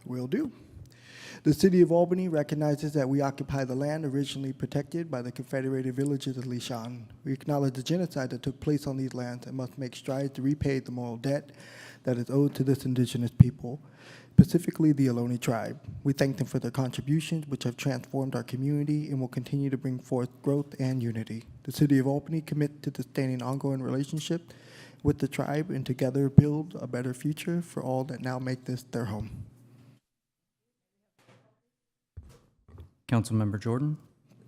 Will do. The City of Albany recognizes that we occupy the land originally protected by the Confederated villages of Lishan. We acknowledge the genocide that took place on these lands and must make strides to repay the moral debt that is owed to this indigenous people, specifically the Ohlone tribe. We thank them for their contributions, which have transformed our community and will continue to bring forth growth and unity. The City of Albany commits to sustaining ongoing relationship with the tribe and together build a better future for all that now make this their home. Councilmember Jordan.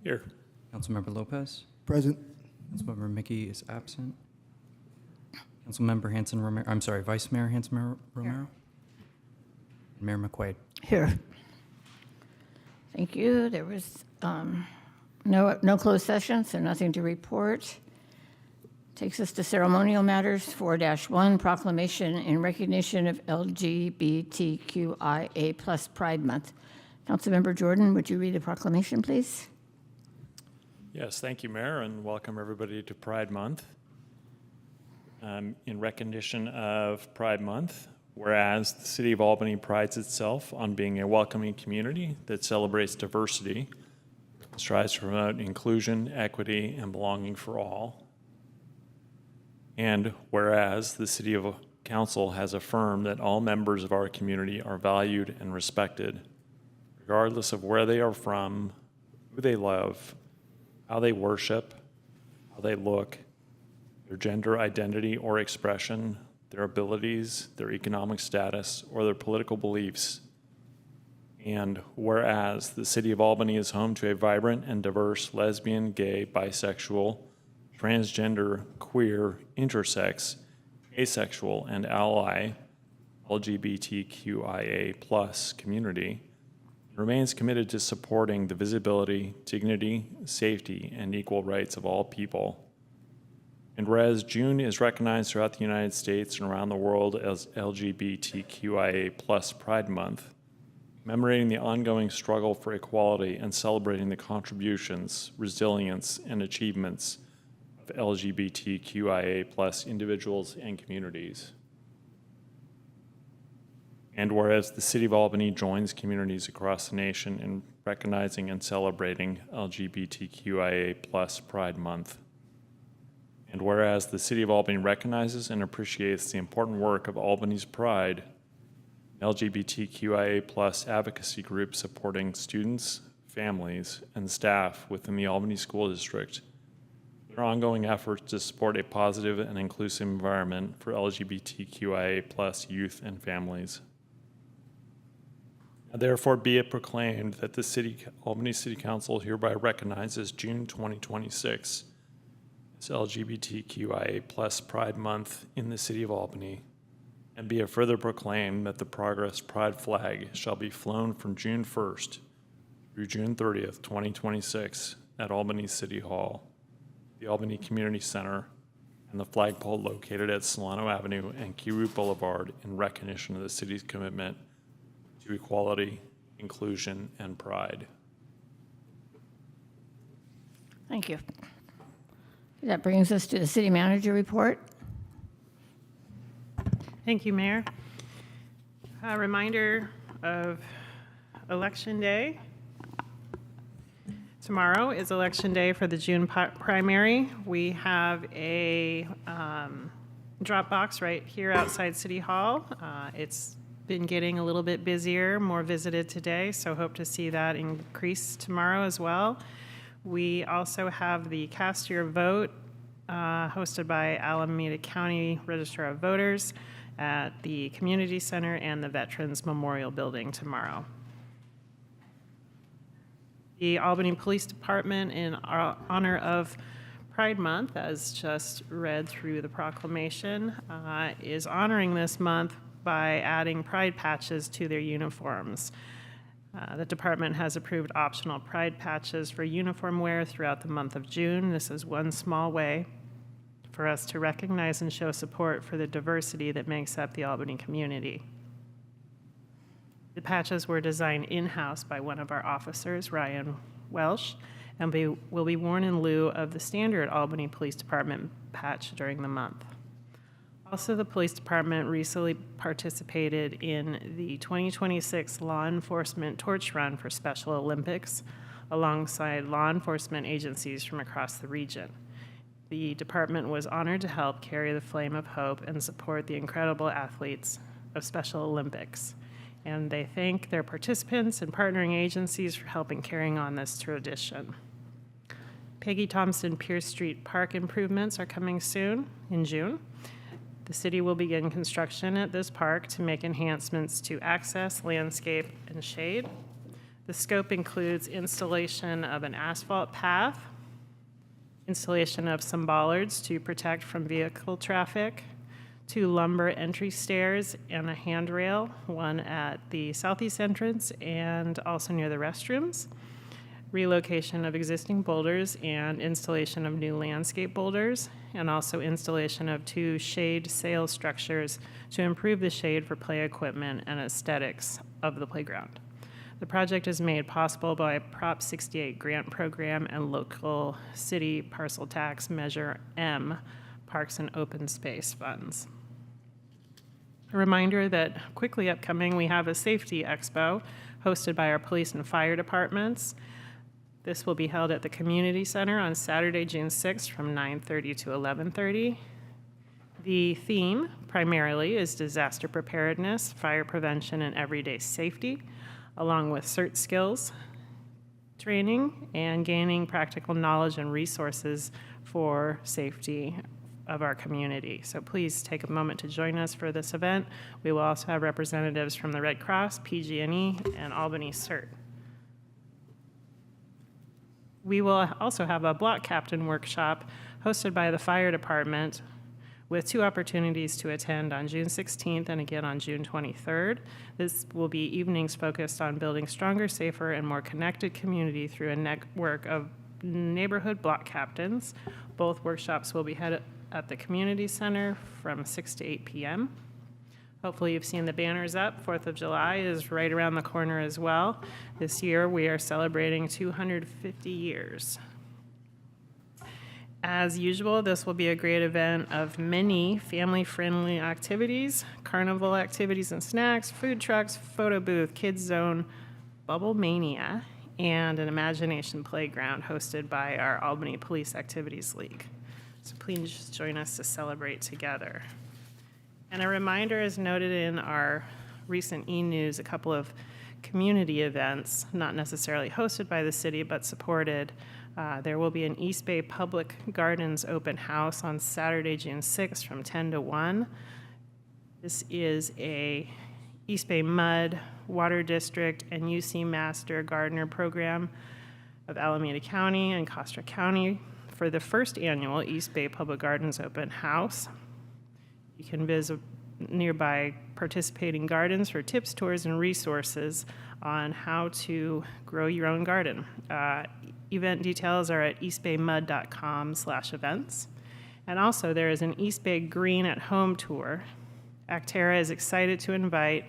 Here. Councilmember Lopez. Present. Councilmember Mickey is absent. Councilmember Hanson Romero. I'm sorry, Vice Mayor Hanson Romero. And Mayor McQuaid. Here. Thank you. There was no closed session, so nothing to report. Takes us to ceremonial matters. 4-1, proclamation in recognition of LGBTQIA+ Pride Month. Councilmember Jordan, would you read the proclamation, please? Yes, thank you, Mayor, and welcome everybody to Pride Month. In recognition of Pride Month, whereas the City of Albany prides itself on being a welcoming community that celebrates diversity, strives to promote inclusion, equity, and belonging for all. And whereas the City Council has affirmed that all members of our community are valued and respected, regardless of where they are from, who they love, how they worship, how they look, their gender identity or expression, their abilities, their economic status, or their political beliefs. And whereas the City of Albany is home to a vibrant and diverse lesbian, gay, bisexual, transgender, queer, intersex, asexual, and ally LGBTQIA+ community, remains committed to supporting the visibility, dignity, safety, and equal rights of all people. And whereas June is recognized throughout the United States and around the world as LGBTQIA+ Pride Month, commemorating the ongoing struggle for equality and celebrating the contributions, resilience, and achievements of LGBTQIA+ individuals and communities. And whereas the City of Albany joins communities across the nation in recognizing and celebrating LGBTQIA+ Pride Month. And whereas the City of Albany recognizes and appreciates the important work of Albany's Pride, LGBTQIA+ advocacy groups supporting students, families, and staff within the Albany School District, their ongoing efforts to support a positive and inclusive environment for LGBTQIA+ youth and families. Now, therefore, be it proclaimed that the Albany City Council hereby recognizes June 2026 as LGBTQIA+ Pride Month in the City of Albany, and be it further proclaimed that the Progress Pride flag shall be flown from June 1st through June 30th, 2026 at Albany City Hall, the Albany Community Center, and the flagpole located at Solano Avenue and Key Route Boulevard in recognition of the city's commitment to equality, inclusion, and pride. Thank you. That brings us to the city manager report. Thank you, Mayor. A reminder of Election Day. Tomorrow is Election Day for the June primary. We have a drop box right here outside City Hall. It's been getting a little bit busier, more visited today, so hope to see that increase tomorrow as well. We also have the Cast Your Vote hosted by Alameda County Register of Voters at the Community Center and the Veterans Memorial Building tomorrow. The Albany Police Department, in honor of Pride Month, as just read through the proclamation, is honoring this month by adding pride patches to their uniforms. The department has approved optional pride patches for uniform wear throughout the month of June. This is one small way for us to recognize and show support for the diversity that makes up the Albany community. The patches were designed in-house by one of our officers, Ryan Welsh, and will be worn in lieu of the standard Albany Police Department patch during the month. Also, the police department recently participated in the 2026 Law Enforcement Torch Run for Special Olympics alongside law enforcement agencies from across the region. The department was honored to help carry the flame of hope and support the incredible athletes of Special Olympics. And they thank their participants and partnering agencies for helping carrying on this tradition. Peggy Thompson Pierce Street Park improvements are coming soon in June. The city will begin construction at this park to make enhancements to access, landscape, and shade. The scope includes installation of an asphalt path, installation of some bollards to protect from vehicle traffic, 2 lumber entry stairs and a handrail, one at the southeast entrance and also near the restrooms, relocation of existing boulders and installation of new landscape boulders, and also installation of 2 shade sail structures to improve the shade for play equipment and aesthetics of the playground. The project is made possible by Prop 68 grant program and local city parcel tax Measure M Parks and Open Space funds. A reminder that quickly upcoming, we have a safety expo hosted by our police and fire departments. This will be held at the Community Center on Saturday, June 6th from 9:30 to 11:30. The theme primarily is disaster preparedness, fire prevention, and everyday safety, along with CERT skills training and gaining practical knowledge and resources for safety of our community. So please take a moment to join us for this event. We will also have representatives from the Red Cross, PG&E, and Albany CERT. We will also have a block captain workshop hosted by the fire department with 2 opportunities to attend on June 16th and again on June 23rd. This will be evenings focused on building stronger, safer, and more connected community through a network of neighborhood block captains. Both workshops will be held at the community center from 6 to 8 p.m. Hopefully you've seen the banners up. 4th of July is right around the corner as well. This year we are celebrating 250 years. As usual, this will be a great event of many family-friendly activities, carnival activities and snacks, food trucks, photo booth, kids zone, Bubble Mania, and an imagination playground hosted by our Albany Police Activities League. So please join us to celebrate together. And a reminder, as noted in our recent e-news, a couple of community events, not necessarily hosted by the city, but supported. There will be an East Bay Public Gardens open house on Saturday, June 6th from 10 to 1. This is a East Bay Mud, Water District, and UC Master Gardener program of Alameda County and Costra County for the first annual East Bay Public Gardens open house. You can visit nearby participating gardens for tips, tours, and resources on how to grow your own garden. Event details are at eastbaymud.com/events. And also there is an East Bay Green at Home tour. Actera is excited to invite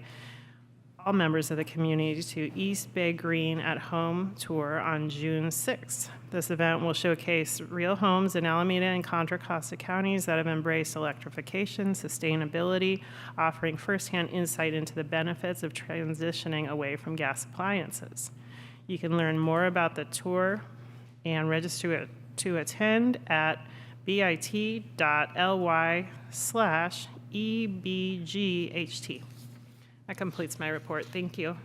all members of the community to East Bay Green at Home tour on June 6th. This event will showcase real homes in Alameda and Contra Costa counties that have embraced electrification, sustainability, offering firsthand insight into the benefits of transitioning away from gas appliances. You can learn more about the tour and register to attend at bit.ly/EBGHT. That completes my report. Thank you.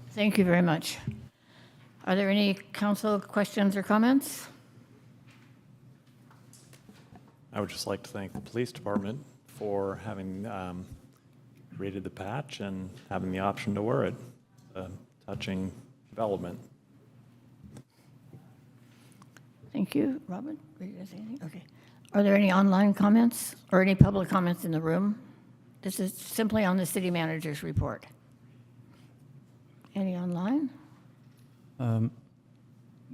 Thank you very much. Are there any council questions or comments? I would just like to thank the police department for having created the patch and having the option to wear it. Touching development. Thank you. Robin, were you going to say anything? Okay. Are there any online comments or any public comments in the room? This is simply on the city manager's report. Any online? No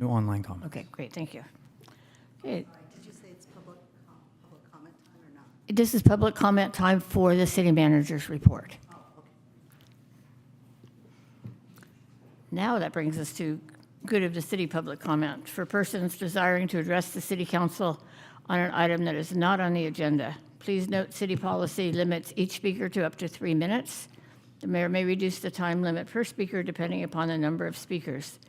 online comment. Okay, great, thank you. Okay, Did you say it's public comment time or not? this is public comment time for the city manager's report. Oh, okay. Now that brings us to good of the city public comment. For persons desiring to address the city council on an item that is not on the agenda, Please note, city policy limits each speaker to up to 3 minutes. The mayor may reduce the time limit per speaker depending upon the number of speakers.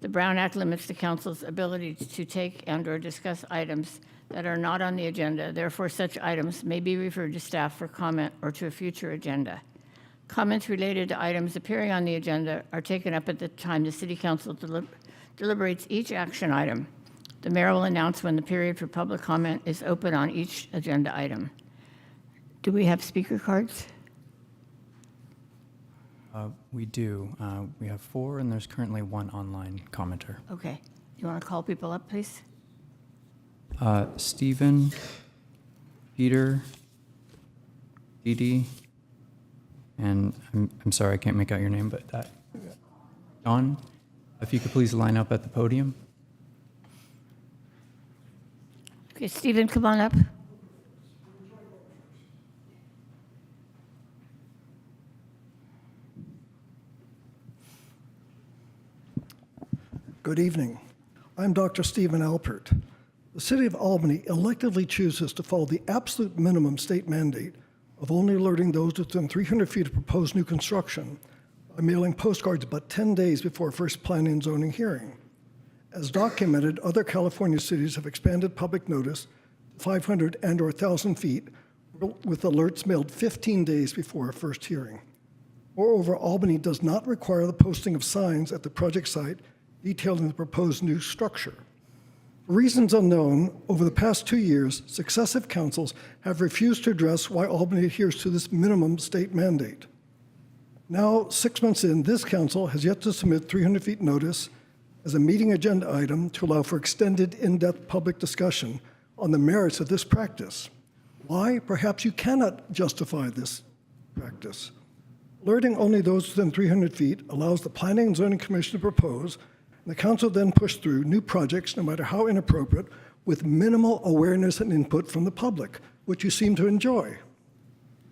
The Brown Act limits the council's ability to take and/or discuss items that are not on the agenda. Therefore, such items may be referred to staff for comment or to a future agenda. Comments related to items appearing on the agenda are taken up at the time the city council deliberates each action item. The mayor will announce when the period for public comment is open on each agenda item. Do we have speaker cards? We do. We have 4, and there's currently 1 online commenter. Okay. You want to call people up, please? Stephen, Peter, Dee Dee, and I'm sorry, I can't make out your name, but that, John, if you could please line up at the podium. Okay, Stephen, come on up. Good evening. I'm Dr. Stephen Alpert. The City of Albany electively chooses to follow the absolute minimum state mandate of only alerting those within 300 feet of proposed new construction by mailing postcards about 10 days before first planning and zoning hearing. As documented, other California cities have expanded public notice to 500 and/or 1,000 feet with alerts mailed 15 days before a first hearing. Moreover, Albany does not require the posting of signs at the project site detailing the proposed new structure. For reasons unknown, over the past 2 years, successive councils have refused to address why Albany adheres to this minimum state mandate. Now, 6 months in, this council has yet to submit 300 feet notice as a meeting agenda item to allow for extended, in-depth public discussion on the merits of this practice. Why? Perhaps you cannot justify this practice. Alerting only those within 300 feet allows the Planning and Zoning Commission to propose. The council then pushed through new projects, no matter how inappropriate, with minimal awareness and input from the public, which you seem to enjoy.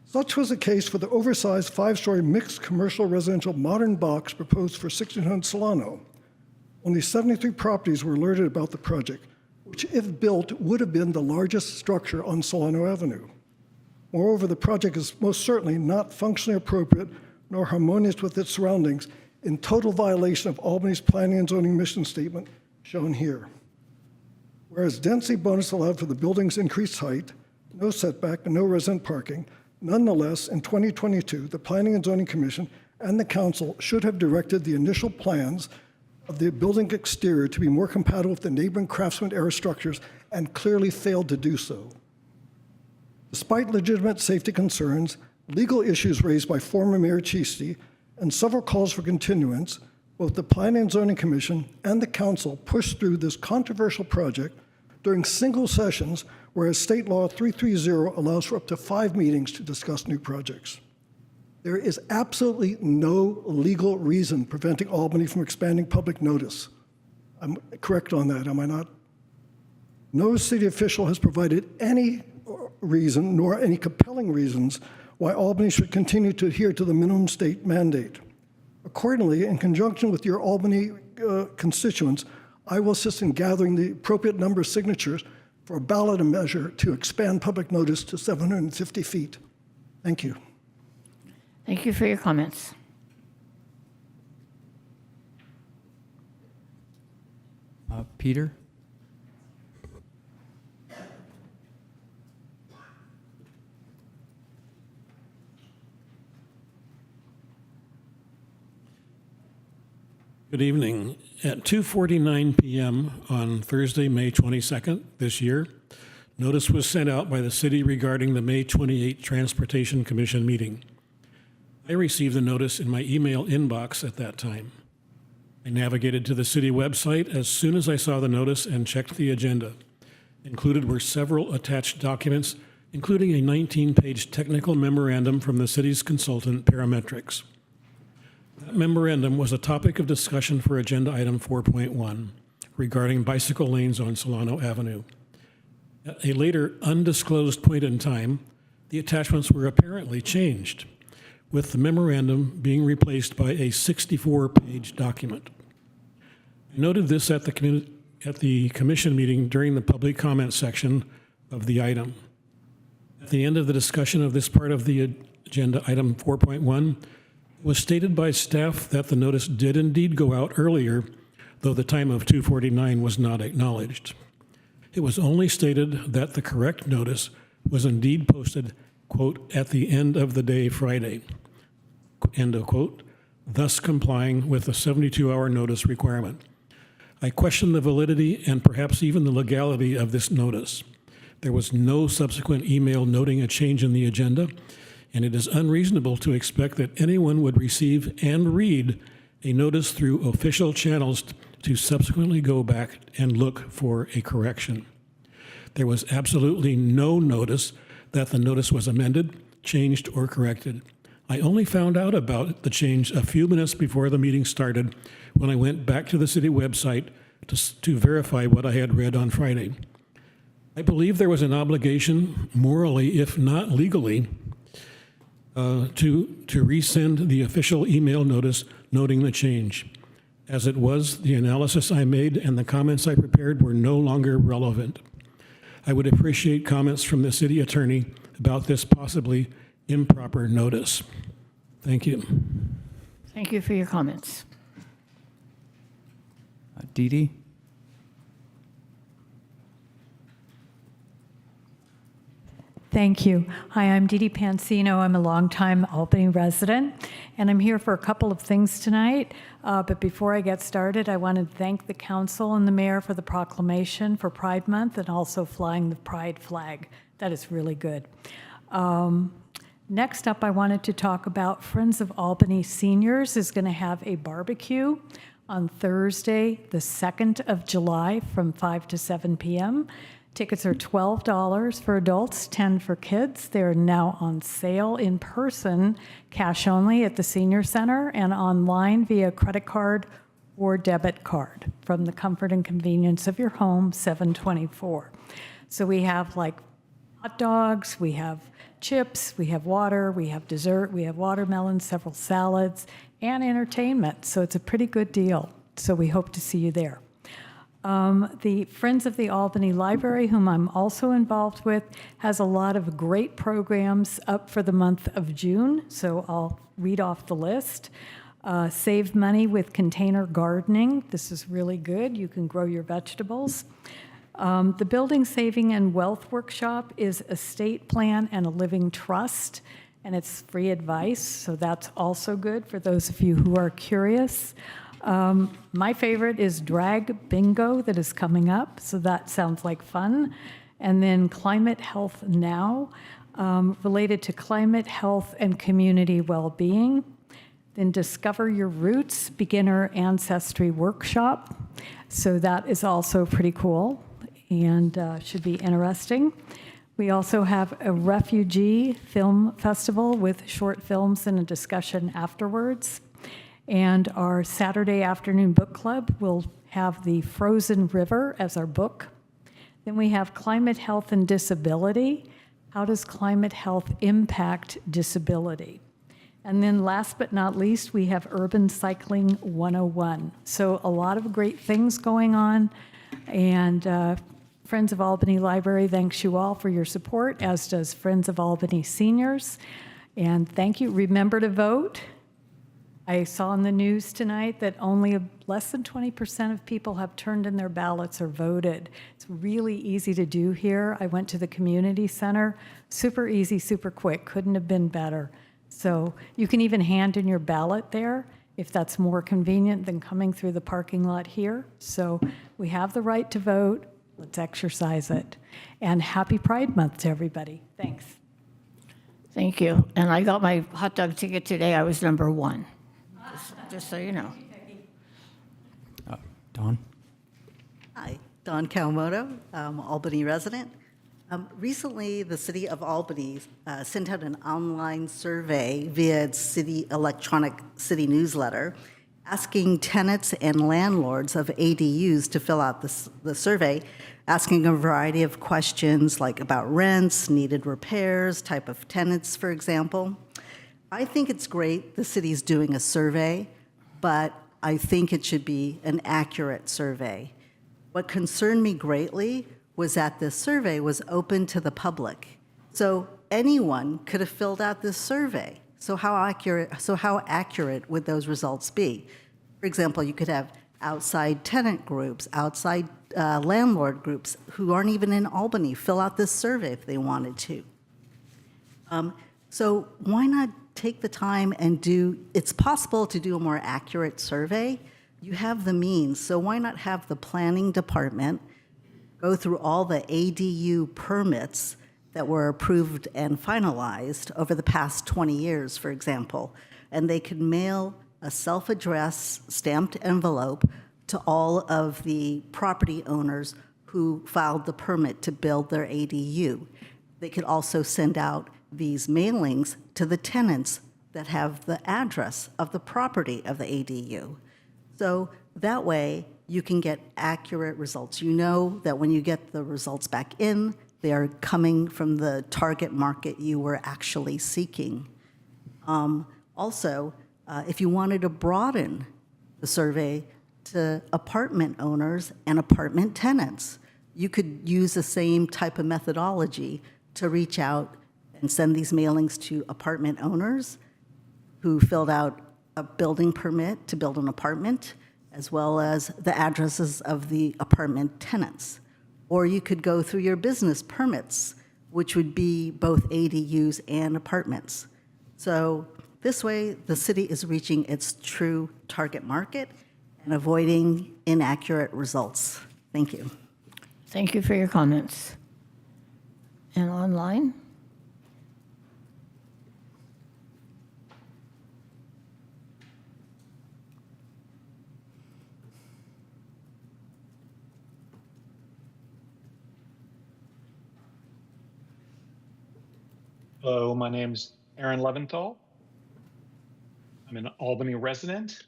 Such was the case for the oversized 5-story mixed commercial residential modern box proposed for 1600 Solano. Only 73 properties were alerted about the project, which, if built, would have been the largest structure on Solano Avenue. Moreover, the project is most certainly not functionally appropriate nor harmonious with its surroundings, in total violation of Albany's Planning and Zoning Mission Statement, shown here. Whereas density bonus allowed for the building's increased height, no setback, and no resident parking, nonetheless, in 2022, the Planning and Zoning Commission and the council should have directed the initial plans of the building exterior to be more compatible with the neighboring Craftsman-era structures, and clearly failed to do so. Despite legitimate safety concerns, legal issues raised by former Mayor Chisti, and several calls for continuance, both the Planning and Zoning Commission and the council pushed through this controversial project during single sessions, whereas State Law 330 allows for up to 5 meetings to discuss new projects. There is absolutely no legal reason preventing Albany from expanding public notice. I'm correct on that, am I not? No city official has provided any reason, nor any compelling reasons, why Albany should continue to adhere to the minimum state mandate. Accordingly, in conjunction with your Albany constituents, I will assist in gathering the appropriate number of signatures for a ballot measure to expand public notice to 750 feet. Thank you. Thank you for your comments. Peter? Good evening. At 2:49 p.m. on Thursday, May 22nd this year, notice was sent out by the city regarding the May 28 Transportation Commission meeting. I received the notice in my email inbox at that time. I navigated to the city website as soon as I saw the notice and checked the agenda. Included were several attached documents, including a 19-page technical memorandum from the city's consultant, Parametrics. That memorandum was a topic of discussion for agenda item 4.1 regarding bicycle lanes on Solano Avenue. At a later undisclosed point in time, the attachments were apparently changed, with the memorandum being replaced by a 64-page document. I noted this at the commission meeting during the public comment section of the item. At the end of the discussion of this part of the agenda, item 4.1, was stated by staff that the notice did indeed go out earlier, though the time of 2:49 was not acknowledged. It was only stated that the correct notice was indeed posted, quote, at the end of the day Friday, end of quote, thus complying with the 72-hour notice requirement. I question the validity and perhaps even the legality of this notice. There was no subsequent email noting a change in the agenda, and it is unreasonable to expect that anyone would receive and read a notice through official channels to subsequently go back and look for a correction. There was absolutely no notice that the notice was amended, changed, or corrected. I only found out about the change a few minutes before the meeting started when I went back to the city website to verify what I had read on Friday. I believe there was an obligation, morally if not legally, to resend the official email notice noting the change. As it was, the analysis I made and the comments I prepared were no longer relevant. I would appreciate comments from the city attorney about this possibly improper notice. Thank you. Thank you for your comments. Dee Dee? Thank you. Hi, I'm Dee Dee Pansino. I'm a longtime Albany resident, and I'm here for a couple of things tonight. But before I get started, I want to thank the council and the mayor for the proclamation for Pride Month and also flying the Pride flag. That is really good. Next up, I wanted to talk about Friends of Albany Seniors is going to have a barbecue on Thursday, the 2nd of July from 5 to 7 p.m. Tickets are $12 for adults, $10 for kids. They're now on sale in person, cash only at the Senior Center, and online via credit card or debit card from the comfort and convenience of your home, 724. So we have like hot dogs, we have chips, we have water, we have dessert, we have watermelon, several salads, and entertainment. So it's a pretty good deal. So we hope to see you there. The Friends of the Albany Library, whom I'm also involved with, has a lot of great programs up for the month of June, so I'll read off the list. Save money with container gardening. This is really good. You can grow your vegetables. The Building Saving and Wealth Workshop is estate plan and a living trust, and it's free advice, so that's also good for those of you who are curious. My favorite is Drag Bingo that is coming up, so that sounds like fun. And then Climate Health Now, related to climate health and community well-being. Then Discover Your Roots, Beginner Ancestry Workshop. So that is also pretty cool and should be interesting. We also have a Refugee Film Festival with short films and a discussion afterwards. And our Saturday afternoon book club will have The Frozen River as our book. Then we have Climate Health and Disability. How does climate health impact disability? And then last but not least, we have Urban Cycling 101. So a lot of great things going on. And Friends of Albany Library thanks you all for your support, as does Friends of Albany Seniors. And thank you. Remember to vote. I saw in the news tonight that only less than 20% of people have turned in their ballots or voted. It's really easy to do here. I went to the community center. Super easy, super quick. Couldn't have been better. So you can even hand in your ballot there if that's more convenient than coming through the parking lot here. So we have the right to vote. Let's exercise it. And happy Pride Month to everybody. Thanks. Thank you. And I got my hot dog ticket today. I was number 1. Just so you know. Dawn? Hi, Dawn Kawamoto, Albany resident. Recently, the City of Albany sent out an online survey via its city electronic city newsletter asking tenants and landlords of ADUs to fill out the survey, asking a variety of questions like about rents, needed repairs, type of tenants, for example. I think it's great the city's doing a survey, but I think it should be an accurate survey. What concerned me greatly was that this survey was open to the public. So anyone could have filled out this survey. So how accurate would those results be? For example, you could have outside tenant groups, outside landlord groups who aren't even in Albany fill out this survey if they wanted to. So why not take the time and it's possible to do a more accurate survey. You have the means, so why not have the planning department go through all the ADU permits that were approved and finalized over the past 20 years, for example, and they could mail a self-addressed stamped envelope to all of the property owners who filed the permit to build their ADU. They could also send out these mailings to the tenants that have the address of the property of the ADU. So that way you can get accurate results. You know that when you get the results back in, they are coming from the target market you were actually seeking. Also, if you wanted to broaden the survey to apartment owners and apartment tenants, you could use the same type of methodology to reach out and send these mailings to apartment owners who filled out a building permit to build an apartment, as well as the addresses of the apartment tenants. Or you could go through your business permits, which would be both ADUs and apartments. So this way, the city is reaching its true target market and avoiding inaccurate results. Thank you. Thank you for your comments. And online? Hello, my name's Aaron Leventhal. I'm an Albany resident,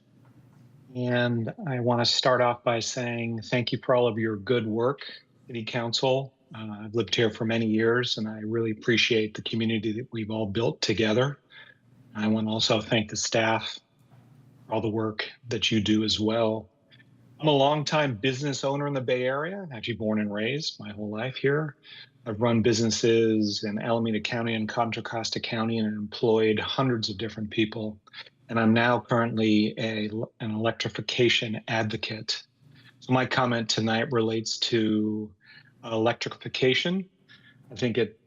and I want to start off by saying thank you for all of your good work, City Council. I've lived here for many years, and I really appreciate the community that we've all built together. I want to also thank the staff for all the work that you do as well. I'm a longtime business owner in the Bay Area, actually born and raised my whole life here. I've run businesses in Alameda County and Contra Costa County and employed hundreds of different people. And I'm now currently an electrification advocate. So my comment tonight relates to electrification. I think it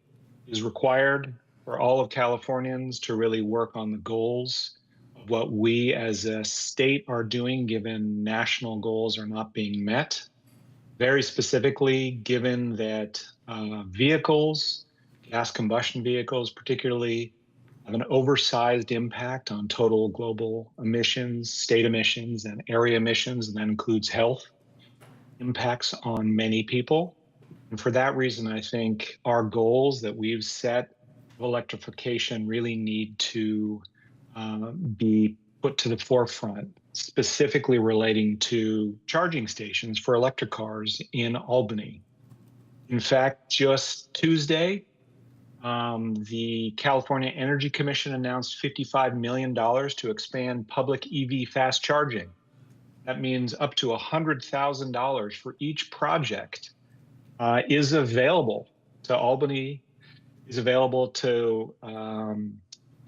is required for all of Californians to really work on the goals of what we as a state are doing, given national goals are not being met. Very specifically, given that vehicles, gas combustion vehicles particularly, have an oversized impact on total global emissions, state emissions, and area emissions, and that includes health impacts on many people. And for that reason, I think our goals that we've set of electrification really need to be put to the forefront, specifically relating to charging stations for electric cars in Albany. In fact, just Tuesday, the California Energy Commission announced $55 million to expand public EV fast charging. That means up to $100,000 for each project is available to Albany, is available to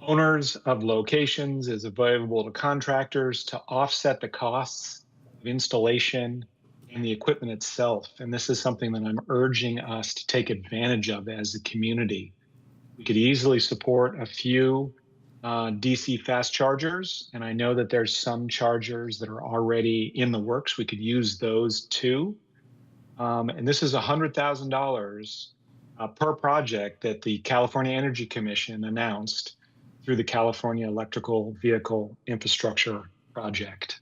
owners of locations, is available to contractors to offset the costs of installation and the equipment itself. And this is something that I'm urging us to take advantage of as a community. We could easily support a few DC fast chargers, and I know that there's some chargers that are already in the works. We could use those too. And this is $100,000 per project that the California Energy Commission announced through the California Electrical Vehicle Infrastructure Project.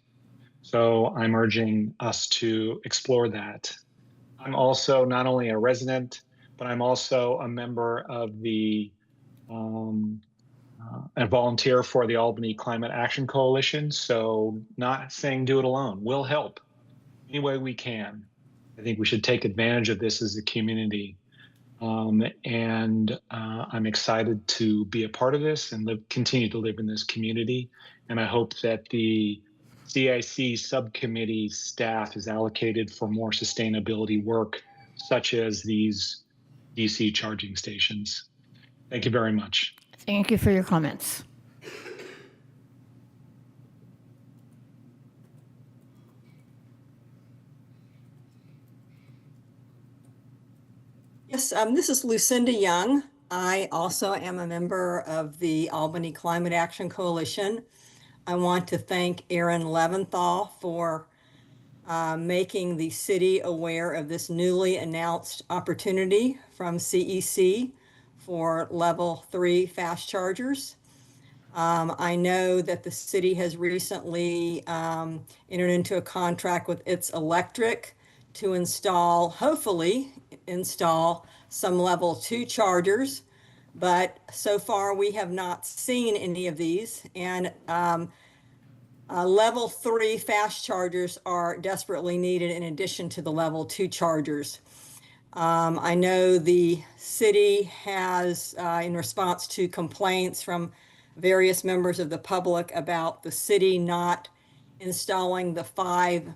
So I'm urging us to explore that. I'm also not only a resident, but I'm also a member of the a volunteer for the Albany Climate Action Coalition. So not saying do it alone, we'll help any way we can. I think we should take advantage of this as a community. And I'm excited to be a part of this and continue to live in this community. And I hope that the CIC subcommittee staff is allocated for more sustainability work, such as these DC charging stations. Thank you very much. Thank you for your comments. Yes, this is Lucinda Young. I also am a member of the Albany Climate Action Coalition. I want to thank Aaron Leventhal for making the city aware of this newly announced opportunity from CEC for level 3 fast chargers. I know that the city has recently entered into a contract with its electric to hopefully install some level 2 chargers, but so far we have not seen any of these. And level 3 fast chargers are desperately needed in addition to the level 2 chargers. I know the city has, in response to complaints from various members of the public about the city not installing the 5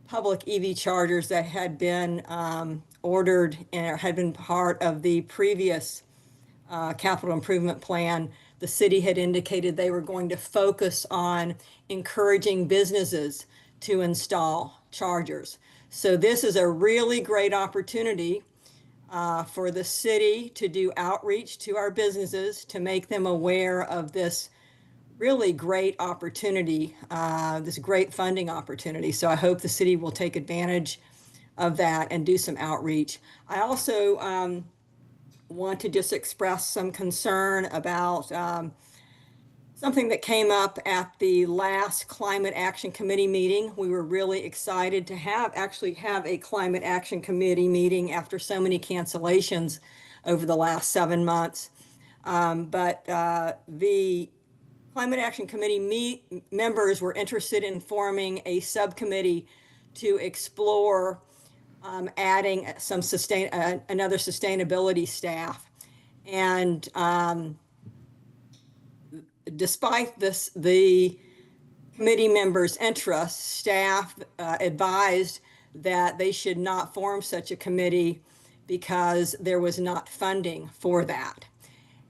public EV chargers that had been ordered and had been part of the previous capital improvement plan. The city had indicated they were going to focus on encouraging businesses to install chargers. So this is a really great opportunity for the city to do outreach to our businesses, to make them aware of this really great opportunity, this great funding opportunity. So I hope the city will take advantage of that and do some outreach. I also want to just express some concern about something that came up at the last Climate Action Committee meeting. We were really excited to actually have a Climate Action Committee meeting after so many cancellations over the last 7 months. But the Climate Action Committee members were interested in forming a subcommittee to explore adding some another sustainability staff. And despite the committee members' interest, staff advised that they should not form such a committee because there was not funding for that.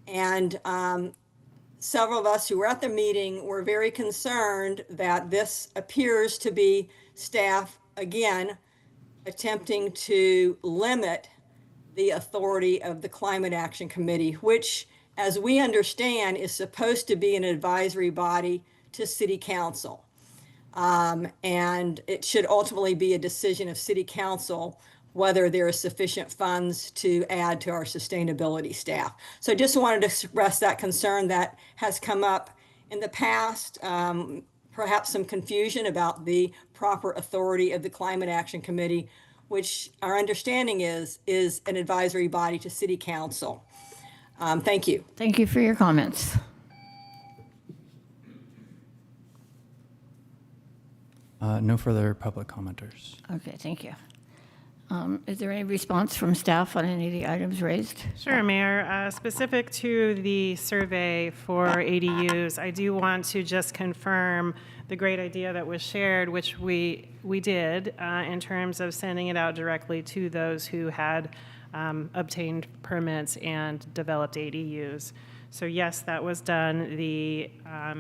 And several of us who were at the meeting were very concerned that this appears to be staff, again, attempting to limit the authority of the Climate Action Committee, which, as we understand, is supposed to be an advisory body to City Council. And it should ultimately be a decision of City Council whether there is sufficient funds to add to our sustainability staff. So I just wanted to express that concern that has come up in the past, perhaps some confusion about the proper authority of the Climate Action Committee, which our understanding is an advisory body to City Council. Thank you. Thank you for your comments. No further public commenters. Okay, thank you. Is there any response from staff on any of the items raised? Sure, Mayor. Specific to the survey for ADUs, I do want to just confirm the great idea that was shared, which we did, in terms of sending it out directly to those who had obtained permits and developed ADUs. So yes, that was done. The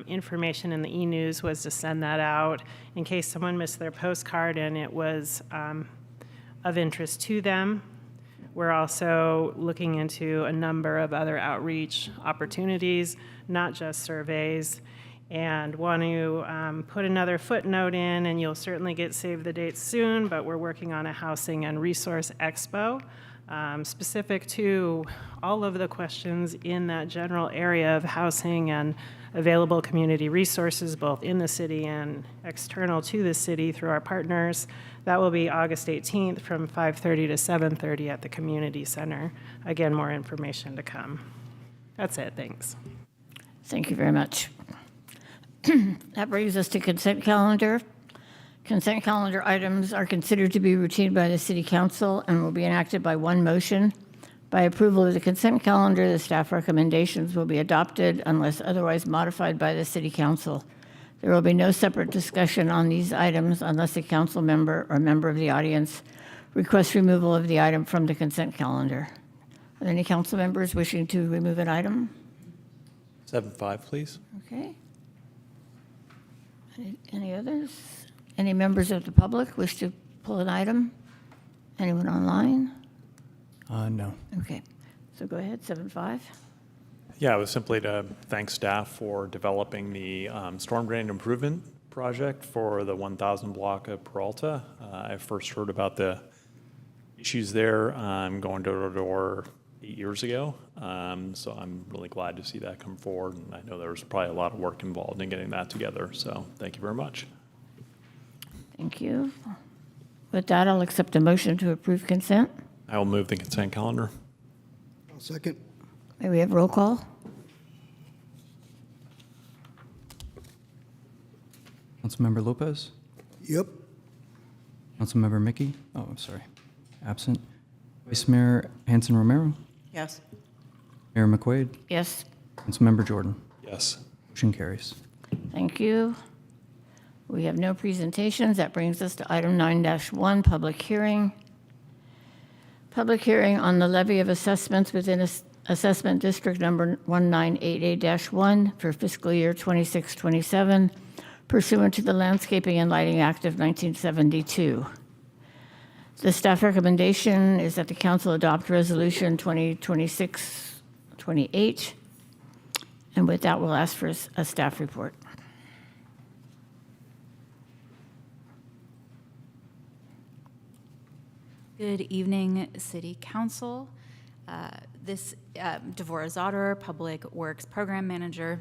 information in the e-news was to send that out in case someone missed their postcard and it was of interest to them. We're also looking into a number of other outreach opportunities, not just surveys, and want to put another footnote in, and you'll certainly get save the dates soon, but we're working on a housing and resource expo specific to all of the questions in that general area of housing and available community resources, both in the city and external to the city through our partners. That will be August 18th from 5:30 to 7:30 at the community center. Again, more information to come. That's it, thanks. Thank you very much. That brings us to consent calendar. Consent calendar items are considered to be routine by the City Council and will be enacted by one motion. By approval of the consent calendar, the staff recommendations will be adopted unless otherwise modified by the City Council. There will be no separate discussion on these items unless a council member or member of the audience requests removal of the item from the consent calendar. there any council members wishing to remove an item? 7.5, please. Okay. Any others? Any members of the public wish to pull an item? Anyone online? No. Okay, so go ahead, 7.5. Yeah, it was simply to thank staff for developing the storm drain improvement project for the 1,000 block of Peralta. I first heard about the issues there going door to door 8 years ago. So I'm really glad to see that come forward. And I know there was probably a lot of work involved in getting that together. So thank you very much. Thank you. With that, I'll accept a motion to approve consent. I will move the consent calendar. I'll second. May we have roll call? Councilmember Lopez? Yep. Councilmember Mickey? Oh, I'm sorry. Absent. Vice Mayor Hanson Romero? Yes. Mayor McQuaid? Yes, Councilmember Jordan? Yes. Motion carries. thank you. We have no presentations. That brings us to item 9-1, public hearing. Public hearing on the levy of assessments within Assessment District Number 1988-1 for fiscal year 26-27 pursuant to the Landscaping and Lighting Act of 1972. The staff recommendation is that the council adopt Resolution 2026-28. And with that, we'll ask for a staff report. Good evening, City Council. This Devora Zotter, Public Works Program Manager.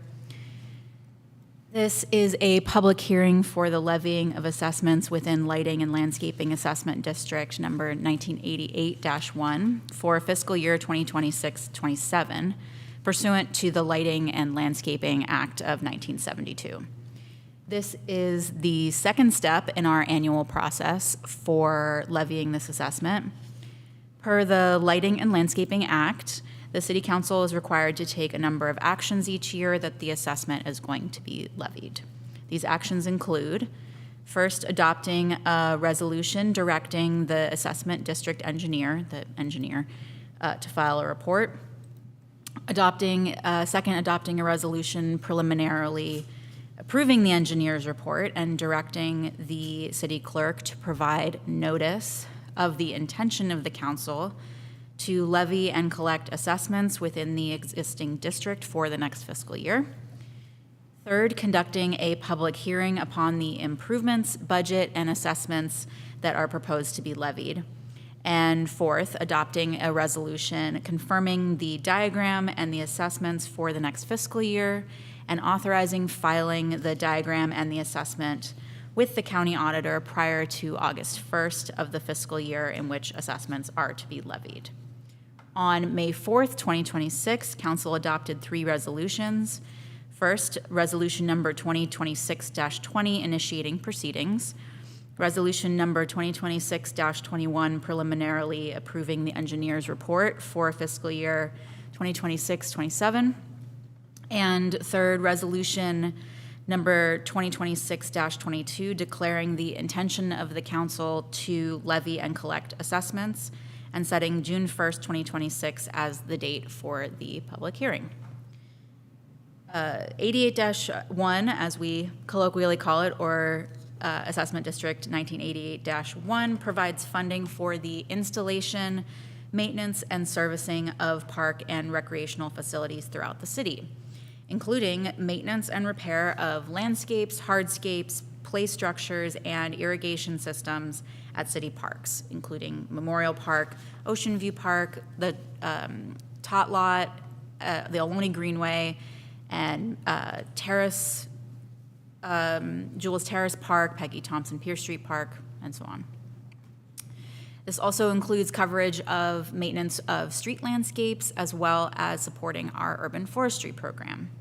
This is a public hearing for the levying of assessments within Lighting and Landscaping Assessment District number 1988-1 for fiscal year 2026-27 pursuant to the Lighting and Landscaping Act of 1972. This is the second step in our annual process for levying this assessment. Per the Lighting and Landscaping Act, the City Council is required to take a number of actions each year that the assessment is going to be levied. These actions include, first, adopting a resolution directing the assessment district engineer, to file a report. Adopting a resolution preliminarily approving the engineer's report and directing the city clerk to provide notice of the intention of the council to levy and collect assessments within the existing district for the next fiscal year. Third, conducting a public hearing upon the improvements, budget, and assessments that are proposed to be levied. And fourth, adopting a resolution confirming the diagram and the assessments for the next fiscal year and authorizing filing the diagram and the assessment with the county auditor prior to August 1st of the fiscal year in which assessments are to be levied. On May 4th, 2026, Council adopted 3 resolutions. First, Resolution Number 2026-20, initiating proceedings. Resolution Number 2026-21, preliminarily approving the engineer's report for fiscal year 2026-27. And third, Resolution Number 2026-22, declaring the intention of the council to levy and collect assessments and setting June 1st, 2026 as the date for the public hearing. 88-1, as we colloquially call it, or Assessment District 1988-1, provides funding for the installation, maintenance, and servicing of park and recreational facilities throughout the city, including maintenance and repair of landscapes, hardscapes, play structures, and irrigation systems at city parks, including Memorial Park, Ocean View Park, the Tot Lot, the Ohlone Greenway, and Jules Terrace Park, Peggy Thompson Pierce Street Park, and so on. This also includes coverage of maintenance of street landscapes as well as supporting our urban forestry program.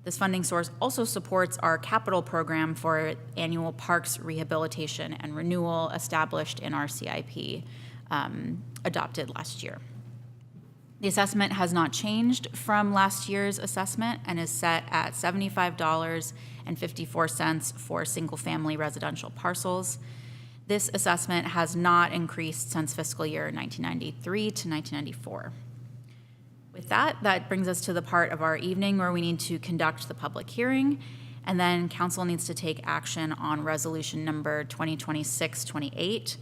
This funding source also supports our capital program for annual parks rehabilitation and renewal established in our CIP adopted last year. The assessment has not changed from last year's assessment and is set at $75.54 for single-family residential parcels. This assessment has not increased since fiscal year 1993 to 1994. With that, that brings us to the part of our evening where we need to conduct the public hearing, and then council needs to take action on resolution number 2026-28,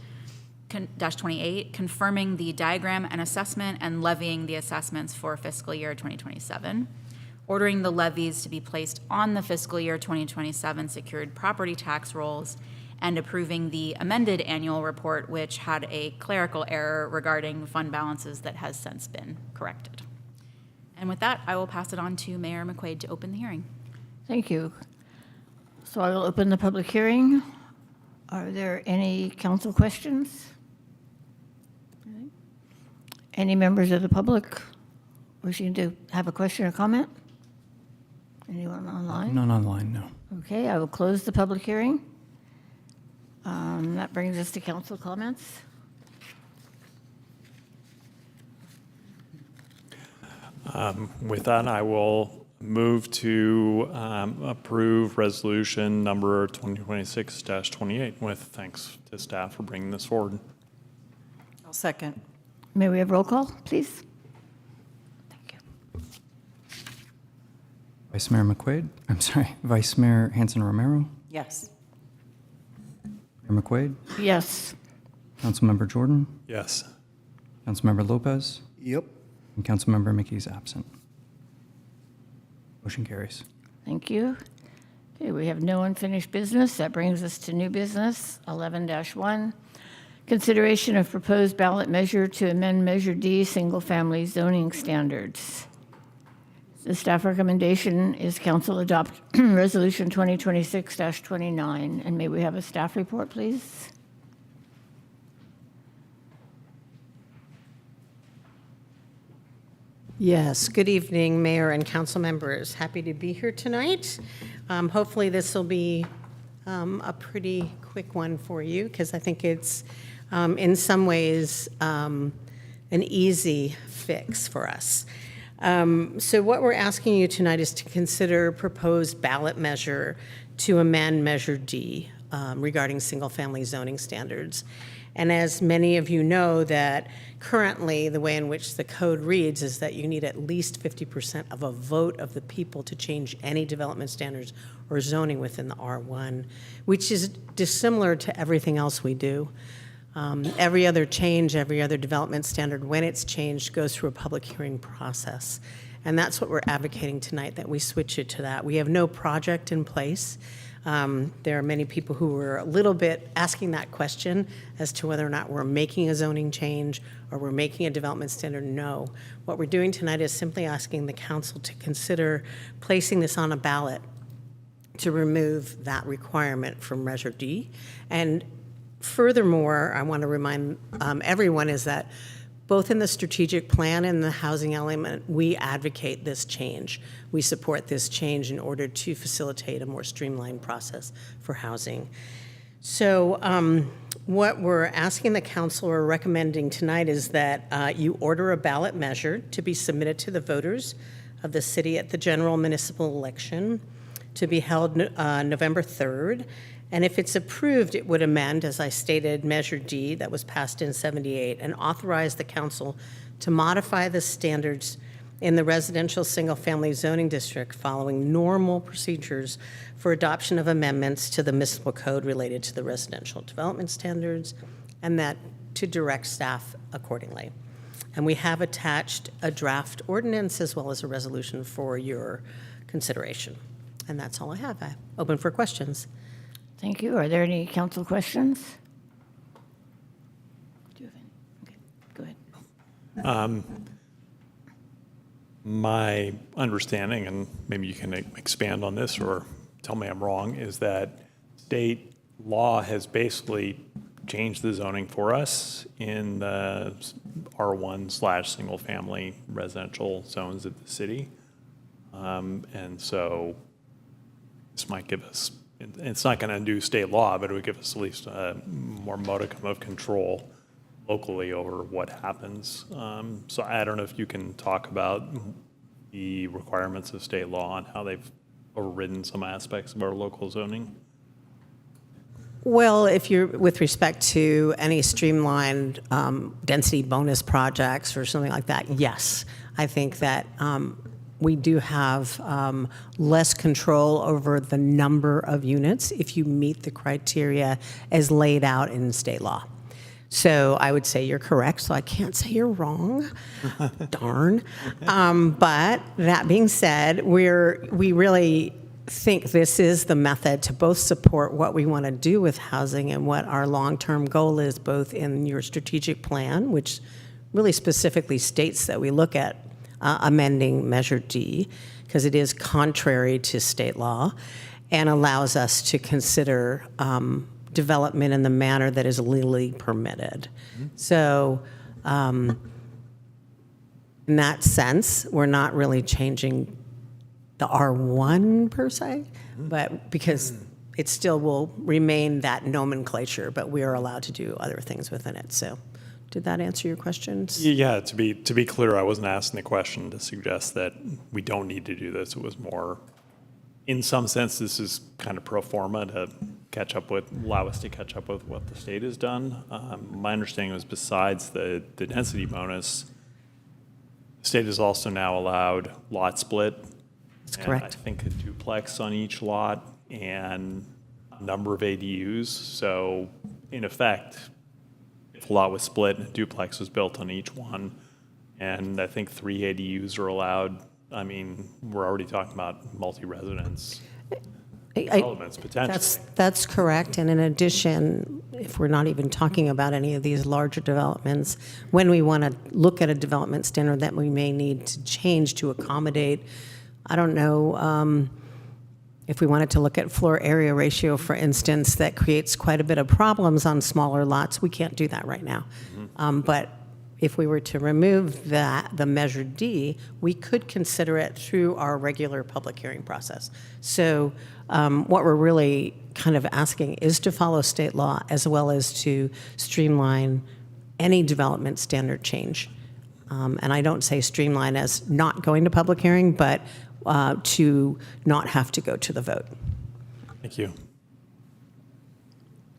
confirming the diagram and assessment and levying the assessments for fiscal year 2027, ordering the levies to be placed on the fiscal year 2027 secured property tax rolls, and approving the amended annual report, which had a clerical error regarding fund balances that has since been corrected. And with that, I will pass it on to Mayor McQuaid to open the hearing. Thank you. So I will open the public hearing. Are there any council questions? Any members of the public wishing to have a question or comment? Anyone online? None online, no. Okay, I will close the public hearing. That brings us to council comments. With that, I will move to approve resolution number 2026-28 with thanks to staff for bringing this forward. I'll second. May we have roll call, please? Thank you. Vice Mayor McQuaid, Vice Mayor Hanson Romero, Yes. Mayor McQuaid, Yes. Councilmember Jordan, Yes. Councilmember Lopez, Yep. and Councilmember Mickey is absent. Motion carries. Thank you. Okay, we have no unfinished business. That brings us to new business, 11-1. Consideration of proposed ballot measure to amend Measure D, single-family zoning standards. The staff recommendation is council adopt Resolution 2026-29. And may we have a staff report, please? Yes, good evening, Mayor and council members. Happy to be here tonight. Hopefully this will be a pretty quick one for you because I think it's in some ways an easy fix for us. So what we're asking you tonight is to consider proposed ballot measure to amend Measure D regarding single-family zoning standards. And as many of you know, that currently the way in which the code reads is that you need at least 50% of a vote of the people to change any development standards or zoning within the R1, which is dissimilar to everything else we do. Every other change, every other development standard, when it's changed, goes through a public hearing process. And that's what we're advocating tonight, that we switch it to that. We have no project in place. There are many people who were a little bit asking that question as to whether or not we're making a zoning change or we're making a development standard. No. What we're doing tonight is simply asking the council to consider placing this on a ballot to remove that requirement from Measure D. And furthermore, I want to remind everyone is that both in the strategic plan and the housing element, we advocate this change. We support this change in order to facilitate a more streamlined process for housing. So what we're asking the council or recommending tonight is that you order a ballot measure to be submitted to the voters of the city at the general municipal election to be held November 3rd. And if it's approved, it would amend, as I stated, Measure D that was passed in '78 and authorize the council to modify the standards in the residential single-family zoning district following normal procedures for adoption of amendments to the municipal code related to the residential development standards, and that to direct staff accordingly. And we have attached a draft ordinance as well as a resolution for your consideration. And that's all I have. I'm open for questions. Thank you. Are there any council questions? Do you have any? Okay, go ahead. My understanding, and maybe you can expand on this or tell me I'm wrong, is that state law has basically changed the zoning for us in the R1/single-family residential zones of the city. And so this might give us, it's not going to undo state law, but it would give us at least a more modicum of control locally over what happens. So I don't know if you can talk about the requirements of state law and how they've overridden some aspects of our local zoning. Well, if you're with respect to any streamlined density bonus projects or something like that, yes. I think that we do have less control over the number of units if you meet the criteria as laid out in state law. So I would say you're correct, so I can't say you're wrong. Darn. But that being said, we really think this is the method to both support what we want to do with housing and what our long-term goal is, both in your strategic plan, which really specifically states that we look at amending Measure D, because it is contrary to state law, and allows us to consider development in the manner that is legally permitted. So in that sense, we're not really changing the R1 per se, but because it still will remain that nomenclature, but we are allowed to do other things within it. So did that answer your questions? Yeah, to be clear, I wasn't asking the question to suggest that we don't need to do this. It was more, in some sense, this is kind of pro forma to allow us to catch up with what the state has done. My understanding was besides the density bonus, the state has also now allowed lot split. That's and correct. I think a duplex on each lot and a number of ADUs. So in effect, if a lot was split, a duplex was built on each one, and I think 3 ADUs are allowed. I mean, we're already talking about multi-residence developments potentially. That's correct. And in addition, if we're not even talking about any of these larger developments, when we want to look at a development standard that we may need to change to accommodate, I don't know, if we wanted to look at floor area ratio, for instance, that creates quite a bit of problems on smaller lots. We can't do that right now. But if we were to remove the Measure D, we could consider it through our regular public hearing process. So what we're really kind of asking is to follow state law as well as to streamline any development standard change. And I don't say streamline as not going to public hearing, but to not have to go to the vote. Thank you.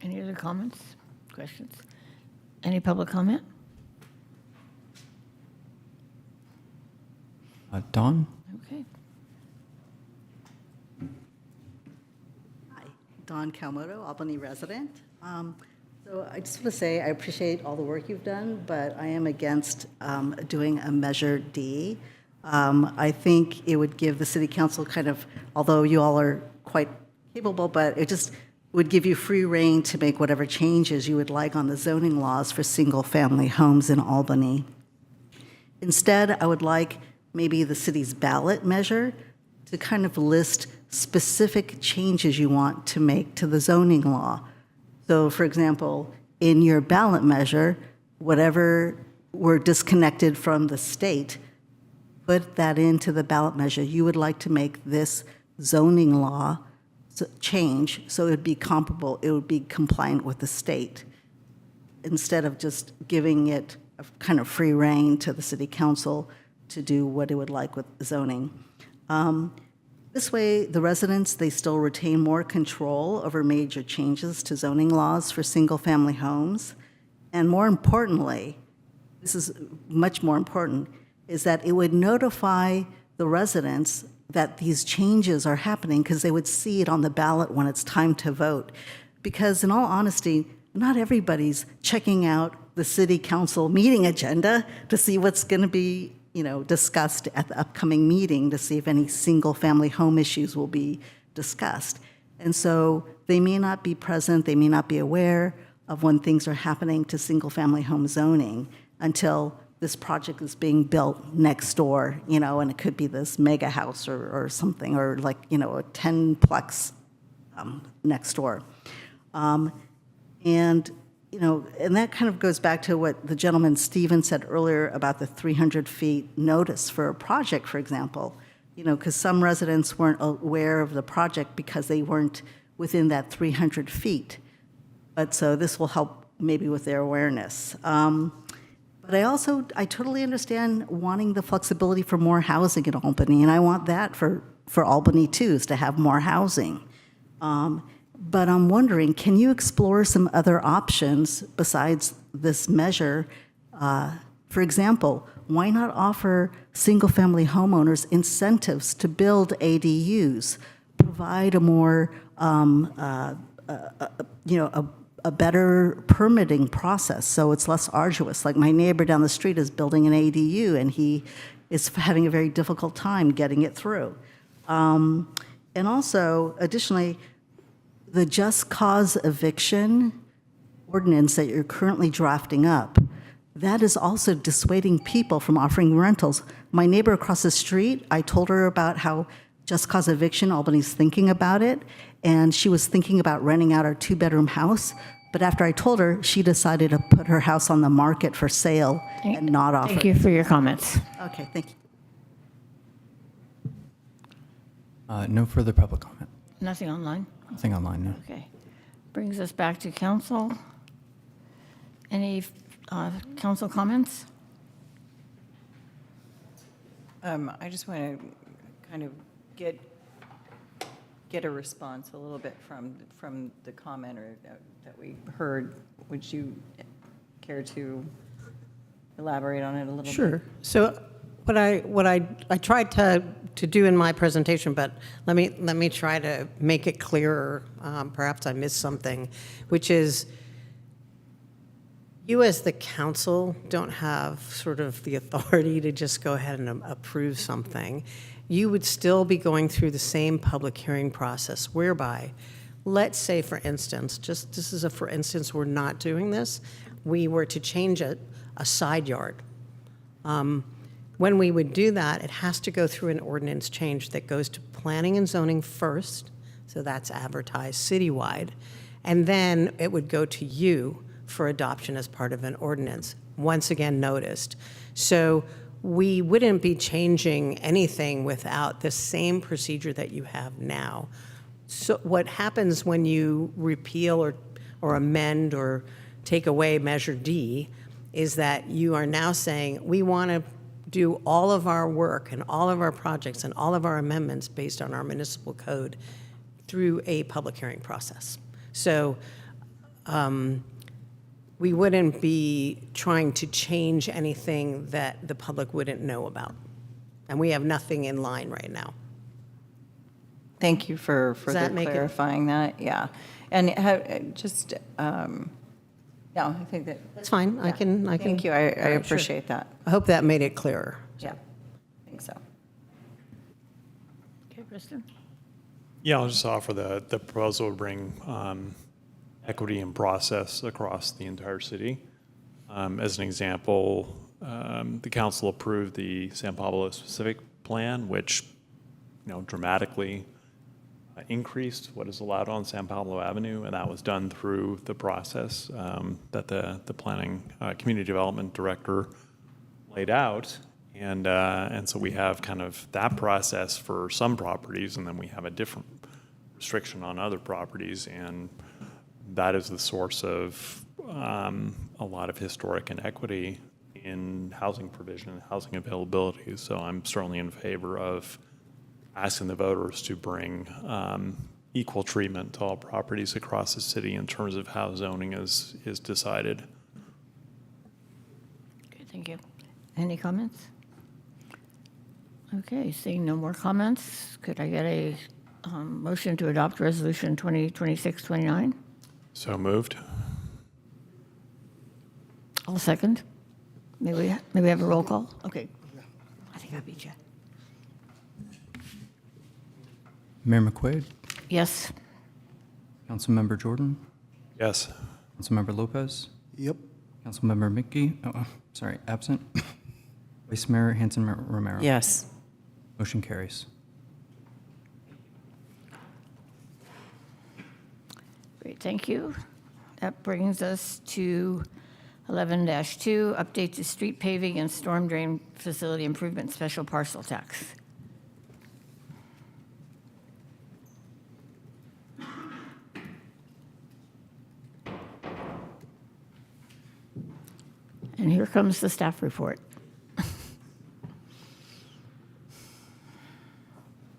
Any other comments, questions? Any public comment? Dawn? Okay. Hi, Dawn Kalmoto, Albany resident. So I just want to say I appreciate all the work you've done, but I am against doing a Measure D. I think it would give the city council kind of, although you all are quite capable, but it just would give you free rein to make whatever changes you would like on the zoning laws for single-family homes in Albany. Instead, I would like maybe the city's ballot measure to kind of list specific changes you want to make to the zoning law. So, for example, in your ballot measure, whatever were disconnected from the state, put that into the ballot measure. You would like to make this zoning law change so it would be comparable, it would be compliant with the state, instead of just giving it a kind of free rein to the city council to do what it would like with zoning. This way, the residents, they still retain more control over major changes to zoning laws for single-family homes. And more importantly, this is much more important, is that it would notify the residents that these changes are happening because they would see it on the ballot when it's time to vote. Because in all honesty, not everybody's checking out the city council meeting agenda to see what's going to be discussed at the upcoming meeting, to see if any single-family home issues will be discussed. And so they may not be present, they may not be aware of when things are happening to single-family home zoning until this project is being built next door, and it could be this mega house or something, or like, a 10-plex next door. And that kind of goes back to what the gentleman Stephen said earlier about the 300 feet notice for a project, for example. Because some residents weren't aware of the project because they weren't within that 300 feet. But so this will help maybe with their awareness. But I totally understand wanting the flexibility for more housing in Albany, and I want that for Albany too, is to have more housing. But I'm wondering, can you explore some other options besides this measure? For example, why not offer single-family homeowners incentives to build ADUs, provide a more, a better permitting process so it's less arduous? Like my neighbor down the street is building an ADU and he is having a very difficult time getting it through. And also, additionally, the just cause eviction ordinance that you're currently drafting up, that is also dissuading people from offering rentals. My neighbor across the street, I told her about how just cause eviction, Albany's thinking about it, and she was thinking about renting out her 2-bedroom house. But after I told her, she decided to put her house on the market for sale and not offer. Thank you for your comments. Okay, thank you. No further public comment. Nothing online? Nothing online, no. Okay. Brings us back to council. Any council comments? I just want to kind of get a response a little bit from the commenter that we heard. Would you care to elaborate on it a little bit? Sure. So what I tried to do in my presentation, but let me try to make it clearer. Perhaps I missed something, which is you as the council don't have sort of the authority to just go ahead and approve something. You would still be going through the same public hearing process whereby, let's say for instance, this is a for instance, we're not doing this, we were to change a side yard. When we would do that, it has to go through an ordinance change that goes to planning and zoning first, so that's advertised citywide, and then it would go to you for adoption as part of an ordinance, once again noticed. So we wouldn't be changing anything without the same procedure that you have now. So what happens when you repeal or amend or take away Measure D is that you are now saying, we want to do all of our work and all of our projects and all of our amendments based on our municipal code through a public hearing process. So we wouldn't be trying to change anything that the public wouldn't know about. And we have nothing in line right now. Thank you for that make it- clarifying that. Yeah. And no, I think that. That's fine. I can. Thank you. I appreciate that. I hope that made it clearer. Yeah, I think so. Okay, Kristen? Yeah, I'll just offer the proposal would bring equity and process across the entire city. As an example, the council approved the San Pablo specific plan, which dramatically increased what is allowed on San Pablo Avenue, and that was done through the process that the planning community development director laid out. And so we have kind of that process for some properties, and then we have a different restriction on other properties, and that is the source of a lot of historic inequity in housing provision and housing availability. So I'm certainly in favor of asking the voters to bring equal treatment to all properties across the city in terms of how zoning is decided. Okay, thank you. Any comments? Okay, seeing no more comments, could I get a motion to adopt Resolution 2026-29? So moved. I'll second. May we have a roll call? Okay. I think I beat you. Mayor McQuaid, Yes. Councilmember Jordan, Yes. Councilmember Lopez, Yep. Councilmember Mickey, absent. Vice Mayor Hanson Romero. Yes. Motion carries. Great, thank you. That brings us to 11-2, update to street paving and storm drain facility improvement special parcel tax. And here comes the staff report.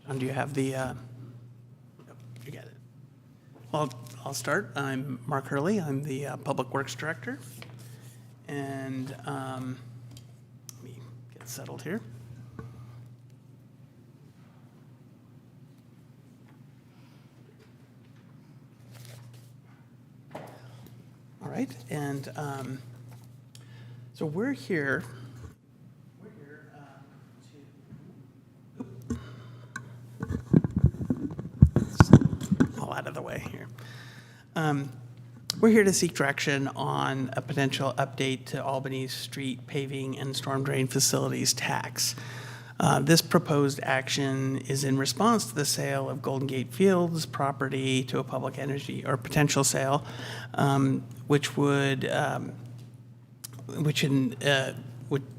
John, do you have the, you got it. Well, I'll start. I'm Mark Hurley. I'm the Public Works Director. And let me get settled here. All right, and so we're here. All out of the way here. We're here to seek direction on a potential update to Albany's street paving and storm drain facilities tax. This proposed action is in response to the sale of Golden Gate Fields property to a public energy, or potential sale, which would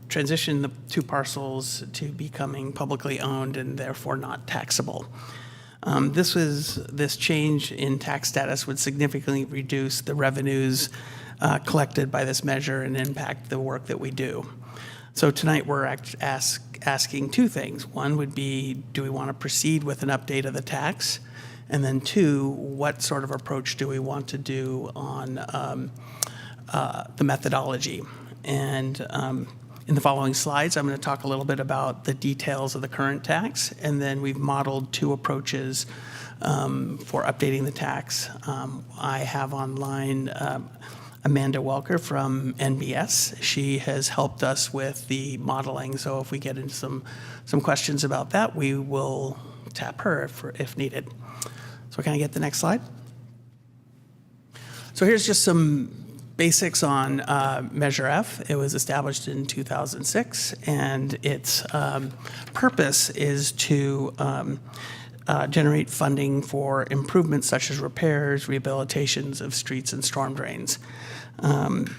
transition the two parcels to becoming publicly owned and therefore not taxable. This change in tax status would significantly reduce the revenues collected by this measure and impact the work that we do. So tonight we're asking two things. One would be, do we want to proceed with an update of the tax? And then two, what sort of approach do we want to do on the methodology? And in the following slides, I'm going to talk a little bit about the details of the current tax, and then we've modeled two approaches for updating the tax. I have online Amanda Welker from NBS. She has helped us with the modeling, so if we get into some questions about that, we will tap her if needed. So can I get the next slide? So here's just some basics on Measure F. It was established in 2006, and its purpose is to generate funding for improvements such as repairs, rehabilitations of streets and storm drains. And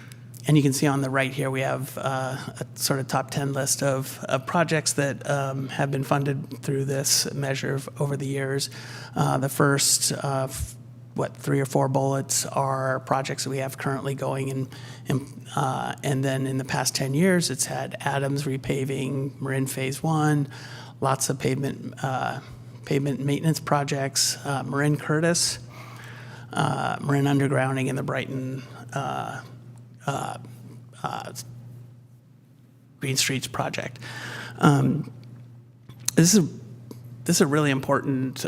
you can see on the right here, we have a sort of top 10 list of projects that have been funded through this measure over the years. The first 3 or 4 bullets are projects that we have currently going, and then in the past 10 years, it's had Adams repaving, Marin Phase 1, lots of pavement maintenance projects, Marin Curtis, Marin undergrounding, and the Brighton Green Streets project. This is a really important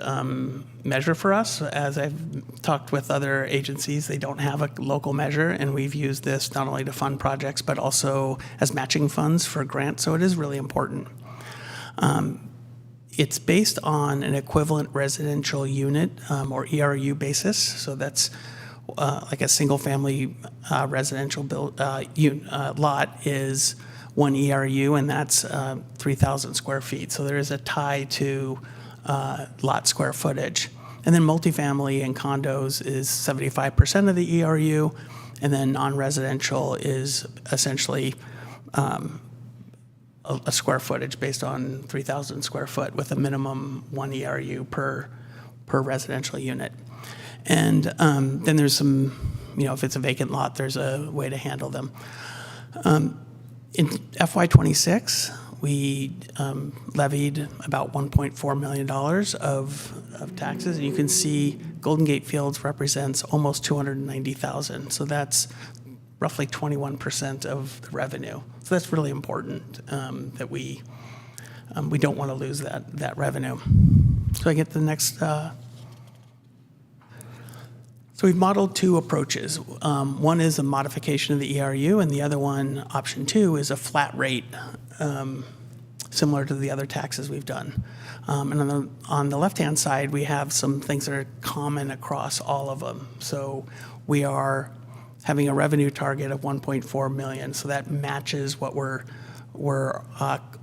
measure for us. As I've talked with other agencies, they don't have a local measure, and we've used this not only to fund projects, but also as matching funds for grants, so it is really important. It's based on an equivalent residential unit, or ERU basis, so that's like a single-family residential lot is 1 ERU, and that's 3,000 square feet. So there is a tie to lot square footage. And then multifamily and condos is 75% of the ERU, and then non-residential is essentially a square footage based on 3,000 square foot with a minimum 1 ERU per residential unit. And then there's some, if it's a vacant lot, there's a way to handle them. In FY26, we levied about $1.4 million of taxes, and you can see Golden Gate Fields represents almost $290,000. So that's roughly 21% of the revenue. So that's really important that we don't want to lose that revenue. So I get the next. So we've modeled 2 approaches. One is a modification of the ERU, and the other one, option 2, is a flat rate, similar to the other taxes we've done. And on the left-hand side, we have some things that are common across all of them. So we are having a revenue target of 1.4 million, so that matches what we're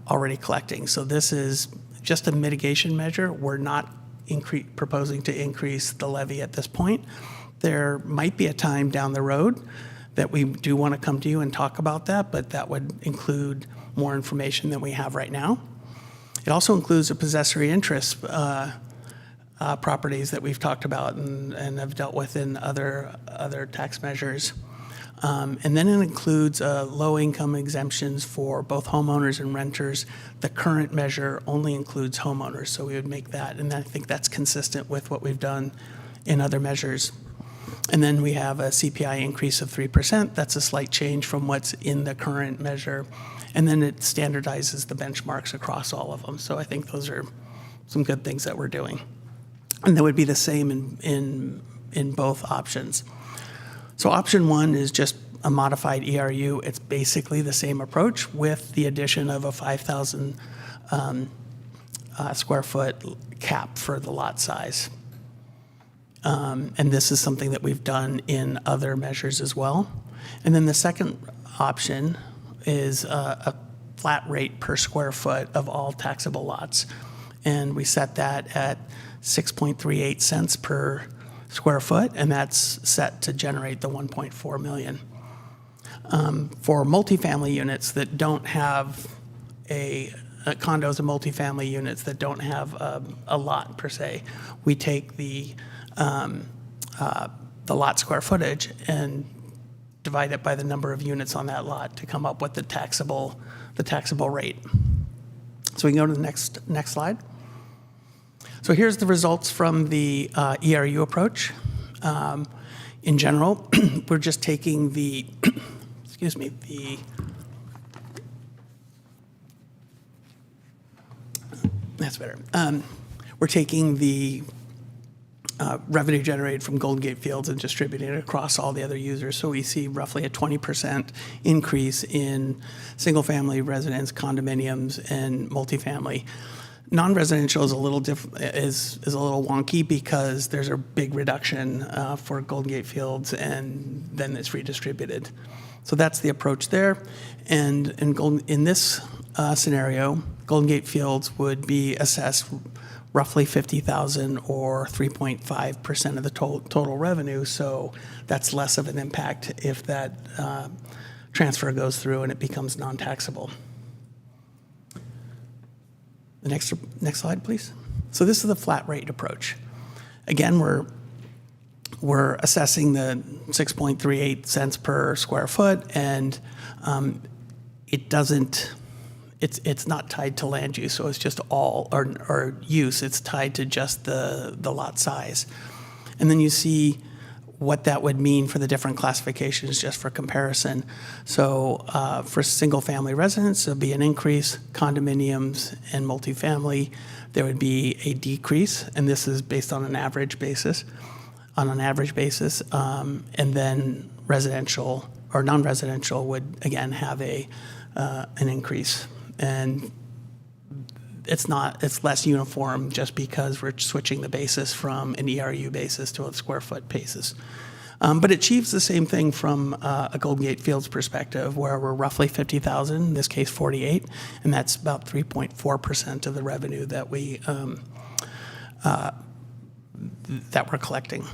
already collecting. So this is just a mitigation measure. We're not proposing to increase the levy at this point. There might be a time down the road that we do want to come to you and talk about that, but that would include more information than we have right now. It also includes the possessory interest properties that we've talked about and have dealt with in other tax measures. And then it includes low-income exemptions for both homeowners and renters. The current measure only includes homeowners, so we would make that, and I think that's consistent with what we've done in other measures. And then we have a CPI increase of 3%. That's a slight change from what's in the current measure. And then it standardizes the benchmarks across all of them. So I think those are some good things that we're doing. And that would be the same in both options. So option one is just a modified ERU. It's basically the same approach with the addition of a 5,000 square foot cap for the lot size. And this is something that we've done in other measures as well. And then the second option is a flat rate per square foot of all taxable lots. And we set that at 6.38 cents per square foot, and that's set to generate the 1.4 million. For multifamily units that don't have condos and multifamily units that don't have a lot per se, we take the lot square footage and divide it by the number of units on that lot to come up with the taxable rate. So we can go to the next slide. So here's the results from the ERU approach. In general, we're just taking the, that's better. We're taking the revenue generated from Golden Gate Fields and distributing it across all the other users. So we see roughly a 20% increase in single-family residence, condominiums, and multifamily. Non-residential is a little is a little wonky because there's a big reduction for Golden Gate Fields, and then it's redistributed. So that's the approach there. And in this scenario, Golden Gate Fields would be assessed roughly $50,000 or 3.5% of the total revenue. So that's less of an impact if that transfer goes through and it becomes non-taxable. The next slide, please. So this is the flat rate approach. Again, we're assessing the 6.38 cents per square foot, and it's not tied to land use, so it's just all or use. It's tied to just the lot size, and then you see what that would mean for the different classifications just for comparison. So for single-family residents, there would be an increase. Condominiums and multifamily, there would be a decrease, and this is based on an average basis. And then residential or non-residential would again have an increase, and it's less uniform just because we're switching the basis from an ERU basis to a square foot basis. But it achieves the same thing from a Golden Gate Fields perspective, where we're roughly 50,000, in this case 48, and that's about 3.4% of the revenue that we're collecting.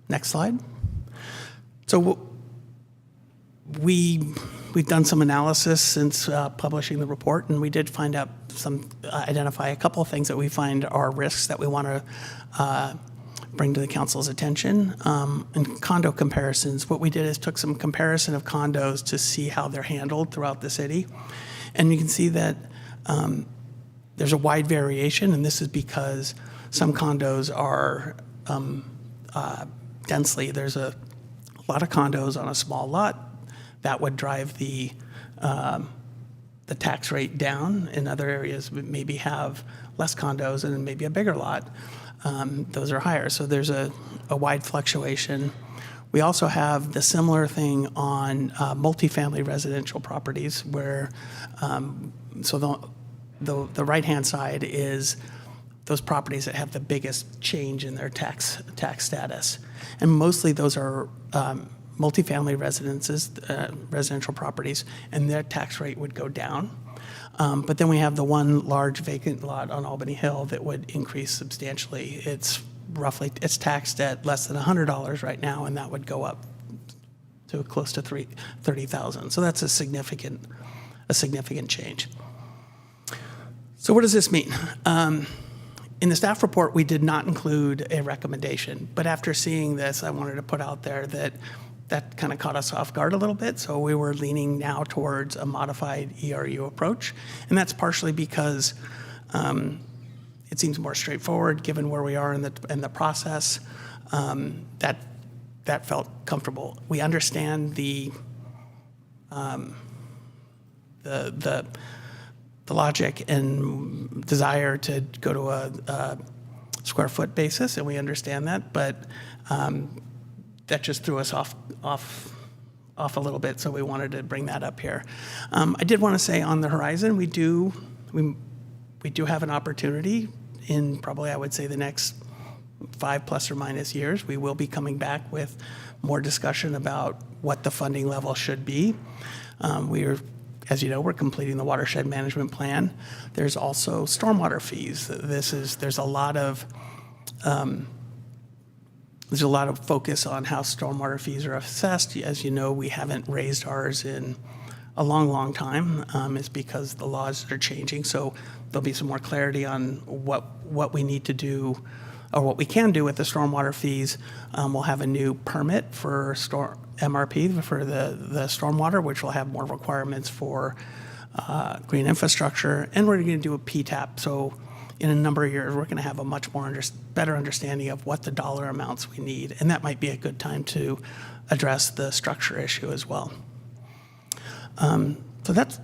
Next slide. So we've done some analysis since publishing the report, and we did find out identify a couple of things that we find are risks that we want to bring to the council's attention. In condo comparisons, what we did is took some comparison of condos to see how they're handled throughout the city. And you can see that there's a wide variation, and this is because some condos are densely, there's a lot of condos on a small lot that would drive the tax rate down. In other areas, we maybe have less condos and maybe a bigger lot. Those are higher. So there's a wide fluctuation. We also have the similar thing on multifamily residential properties where, so the right-hand side is those properties that have the biggest change in their tax status. And mostly those are multifamily residential properties, and their tax rate would go down. But then we have the one large vacant lot on Albany Hill that would increase substantially. It's taxed at less than $100 right now, and that would go up to close to $30,000. So that's a significant change. So what does this mean? In the staff report, we did not include a recommendation, but after seeing this, I wanted to put out there that kind of caught us off guard a little bit, so we were leaning now towards a modified ERU approach, and that's partially because it seems more straightforward given where we are in the process. That felt comfortable. We understand the the logic and desire to go to a square foot basis, and we understand that, but that just threw us off a little bit, so we wanted to bring that up here. I did want to say on the horizon, we do have an opportunity in probably, I would say, the next 5 plus or minus years. We will be coming back with more discussion about what the funding level should be. As you know, we're completing the watershed management plan. There's also stormwater fees. There's a lot of focus on how stormwater fees are assessed. As you know, we haven't raised ours in a long, long time. It's because the laws are changing. So there'll be some more clarity on what we need to do or what we can do with the stormwater fees. We'll have a new permit for MRP for the stormwater, which will have more requirements for green infrastructure. And we're going to do a PTAP. So in a number of years, we're going to have a much more better understanding of what the dollar amounts we need. And that might be a good time to address the structure issue as well. So that's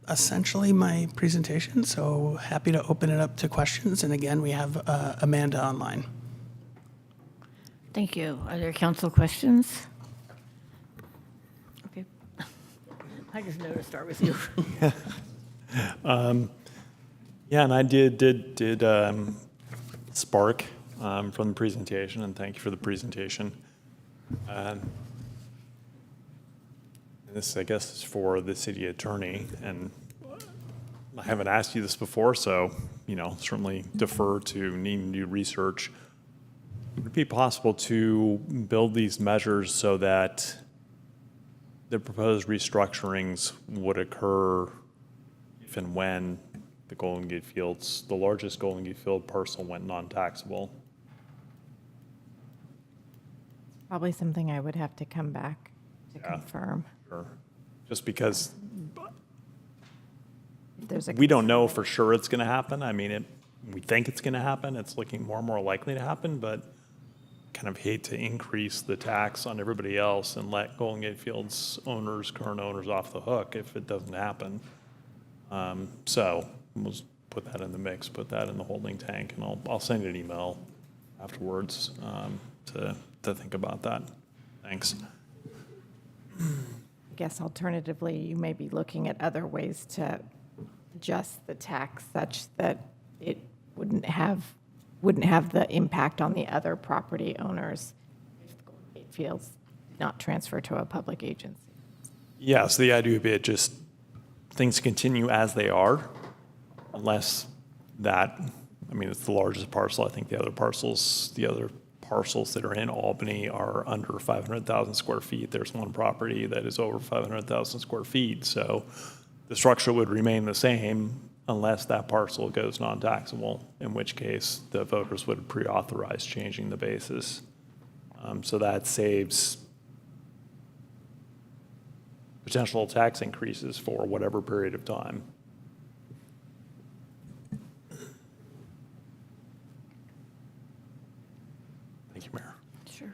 essentially my presentation. So happy to open it up to questions. And again, we have Amanda online. Thank you. Are there council questions? Okay. I just know to start with you. Yeah, and I did spark from the presentation, and thank you for the presentation. This, I guess, is for the city attorney, and I haven't asked you this before, so, certainly defer to needing to do research. Would it be possible to build these measures so that the proposed restructurings would occur if and when the Golden Gate Fields, the largest Golden Gate Field parcel, went non-taxable? Probably something I would have to come back to confirm. Sure. Just because If there's a we don't know for sure it's going to happen. I mean, we think it's going to happen. It's looking more and more likely to happen, but kind of hate to increase the tax on everybody else and let Golden Gate Fields current owners off the hook if it doesn't happen. So we'll just put that in the mix, put that in the holding tank, and I'll send you an email afterwards to think about that. Thanks. I guess alternatively, you may be looking at other ways to adjust the tax such that it wouldn't have the impact on the other property owners if the Golden Gate Fields did not transfer to a public agency. Yeah, so the idea would be just things continue as they are, unless it's the largest parcel. I think the other parcels that are in Albany are under 500,000 square feet. There's one property that is over 500,000 square feet. So the structure would remain the same unless that parcel goes non-taxable, in which case the voters would pre-authorize changing the basis. So that saves potential tax increases for whatever period of time. Thank you, Mayor. Sure.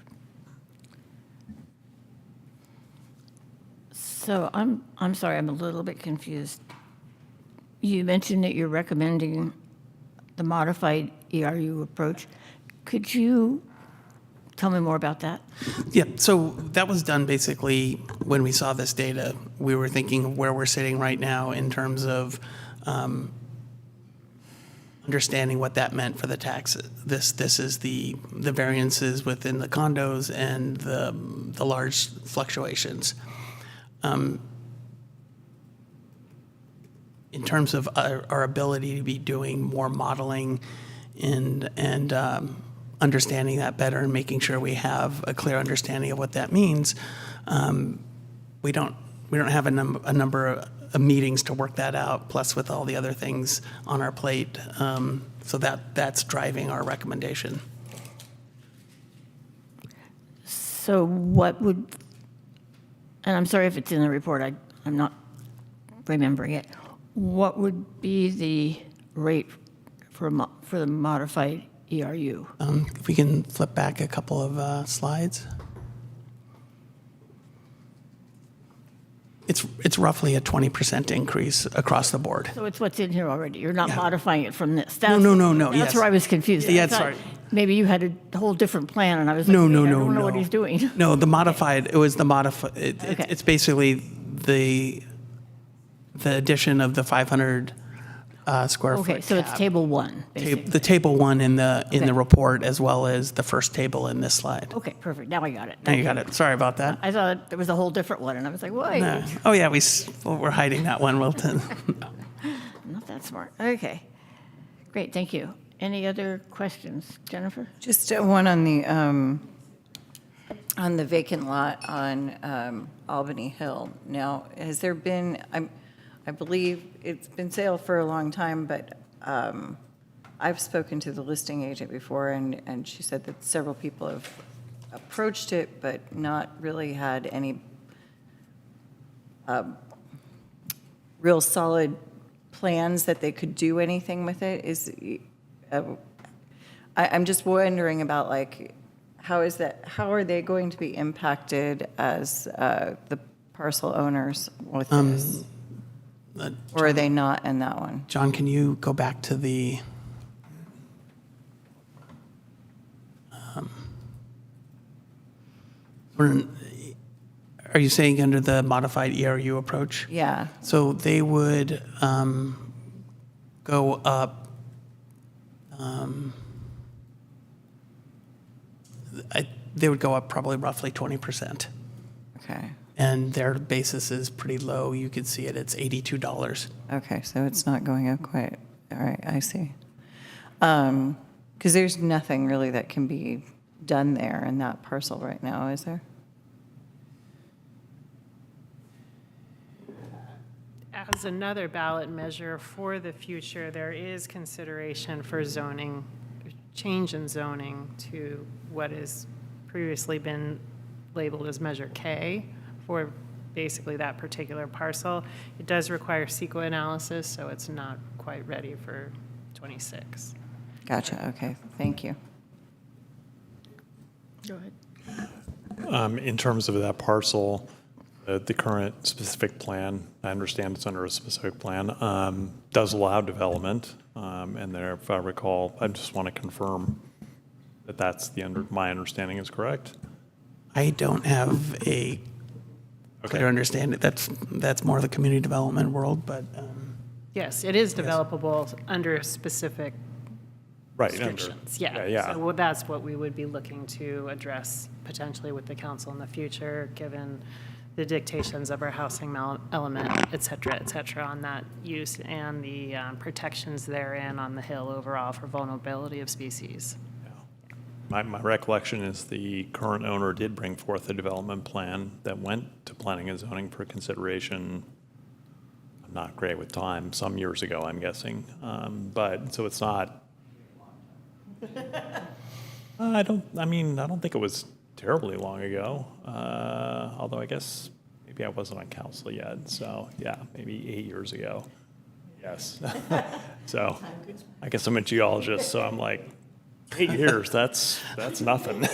So I'm sorry, I'm a little bit confused. You mentioned that you're recommending the modified ERU approach. Could you tell me more about that? Yeah, so that was done basically when we saw this data. We were thinking of where we're sitting right now in terms of understanding what that meant for the tax. This is the variances within the condos and the large fluctuations. In terms of our ability to be doing more modeling and understanding that better and making sure we have a clear understanding of what that means, we don't have a number of meetings to work that out, plus with all the other things on our plate. So that's driving our recommendation. So what would, and I'm sorry if it's in the report, I'm not remembering it. What would be the rate for the modified ERU? If we can flip back a couple of slides. It's roughly a 20% increase across the board. So it's what's in here already. You're not Yeah. modifying it from this. No. That's Yes. where I was confused. Yeah, I thought sorry. Maybe you had a whole different plan, and I was like, No. wait, I don't know what he's doing. No, the modified. It was the modified. Okay. It's basically the addition of the 500 square foot. Okay, so it's cap. table one, basically. The table one in the Okay. report, as well as the first table in this slide. Okay, perfect. Now I got it. Now you got it. Sorry about that. I thought there was a whole different one, and I was like, wait. No. Oh yeah, we're hiding that one, Wilton. Not that smart. Okay. Great, thank you. Any other questions? Jennifer? Just one on the vacant lot on Albany Hill. Now, has there been, I believe it's been sale for a long time, but I've spoken to the listing agent before, and she said that several people have approached it, but not really had any real solid plans that they could do anything with it. I'm just wondering about, like, how are they going to be impacted as the parcel owners with this? Or are they not in that one? John, can you go back to the? Are you saying under the modified ERU approach? Yeah. So they would go up. They would go up probably roughly 20%. Okay. And their basis is pretty low. You could see it. It's $82. Okay, so it's not going up quite. All right, I see. Because there's nothing really that can be done there in that parcel right now, is there? As another ballot measure for the future, there is consideration for zoning, change in zoning to what has previously been labeled as Measure K for basically that particular parcel. It does require CEQA analysis, so it's not quite ready for 26. Gotcha, okay, thank you. Go ahead. In terms of that parcel, the current specific plan, I understand it's under a specific plan, does allow development. And there, if I recall, I just want to confirm that that's my understanding is correct. I don't have a clear understanding. That's more the community development world, but Yes, it is developable under specific restrictions. Yeah. So that's what we would be looking to address potentially with the council in the future, given the dictations of our housing element, et cetera, on that use and the protections therein on the Hill overall for vulnerability of species. My recollection is the current owner did bring forth a development plan that went to planning and zoning for consideration. I'm not great with time, some years ago, I'm guessing. But, so it's not, I don't think it was terribly long ago. Although I guess maybe I wasn't on council yet. So yeah, maybe 8 years ago. Yes. So I guess I'm a geologist, so I'm like, 8 years, that's nothing.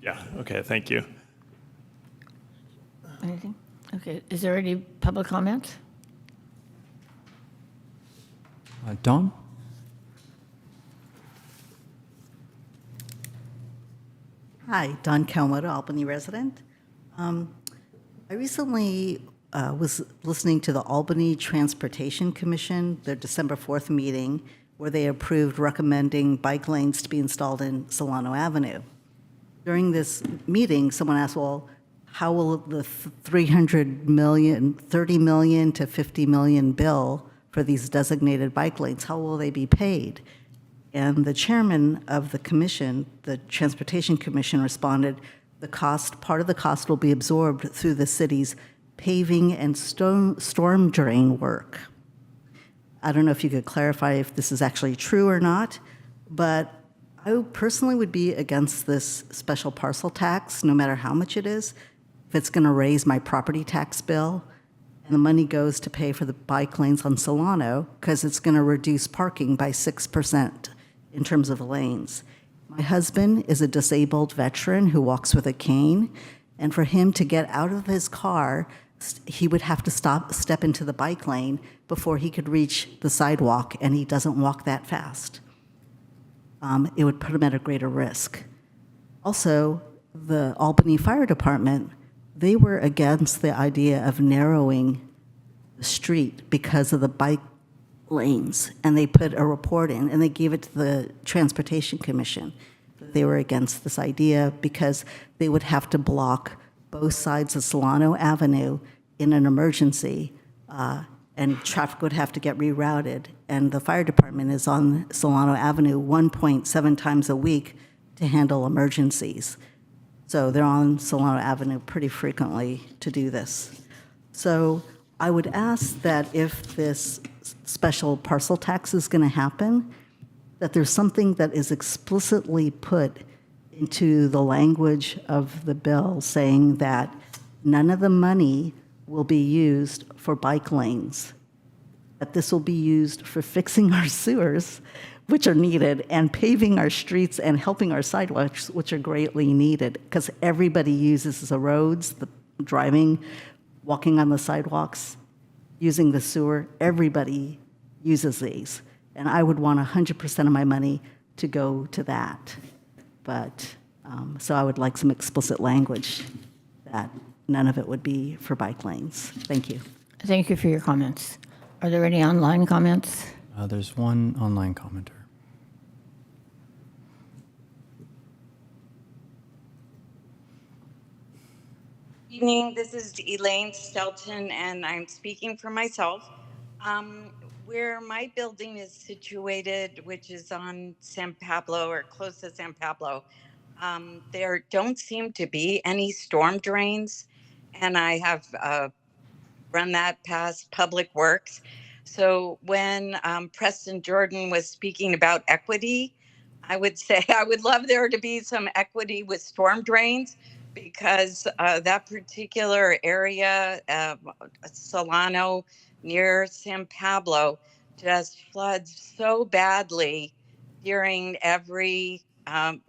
Yeah, okay, thank you. Anything? Okay, is there any public comment? Dawn? Hi, Don Kawamoto, Albany resident. I recently was listening to the Albany Transportation Commission, their December 4th meeting, where they approved recommending bike lanes to be installed in Solano Avenue. During this meeting, someone asked, well, how will the $30 million to $50 million bill for these designated bike lanes, how will they be paid? And the chairman of the commission, the Transportation Commission, responded, part of the cost will be absorbed through the city's paving and storm drain work. I don't know if you could clarify if this is actually true or not, but I personally would be against this special parcel tax, no matter how much it is, if it's going to raise my property tax bill, and the money goes to pay for the bike lanes on Solano, because it's going to reduce parking by 6% in terms of lanes. My husband is a disabled veteran who walks with a cane, and for him to get out of his car, he would have to step into the bike lane before he could reach the sidewalk, and he doesn't walk that fast. It would put him at a greater risk. Also, the Albany Fire Department, they were against the idea of narrowing the street because of the bike lanes, and they put a report in, and they gave it to the Transportation Commission. They were against this idea because they would have to block both sides of Solano Avenue in an emergency, and traffic would have to get rerouted. And the fire department is on Solano Avenue 1.7 times a week to handle emergencies. So they're on Solano Avenue pretty frequently to do this. So I would ask that if this special parcel tax is going to happen, that there's something that is explicitly put into the language of the bill saying that none of the money will be used for bike lanes, that this will be used for fixing our sewers, which are needed, and paving our streets and helping our sidewalks, which are greatly needed, because everybody uses the roads, the driving, walking on the sidewalks, using the sewer. Everybody uses these. And I would want 100% of my money to go to that. But, so I would like some explicit language that none of it would be for bike lanes. Thank you. Thank you for your comments. Are there any online comments? There's one online commenter. Evening, this is Elaine Stelton, and I'm speaking for myself. Where my building is situated, which is on San Pablo or close to San Pablo, there don't seem to be any storm drains, and I have run that past Public Works. So when Preston Jordan was speaking about equity, I would say I would love there to be some equity with storm drains, because that particular area, Solano near San Pablo, just floods so badly during every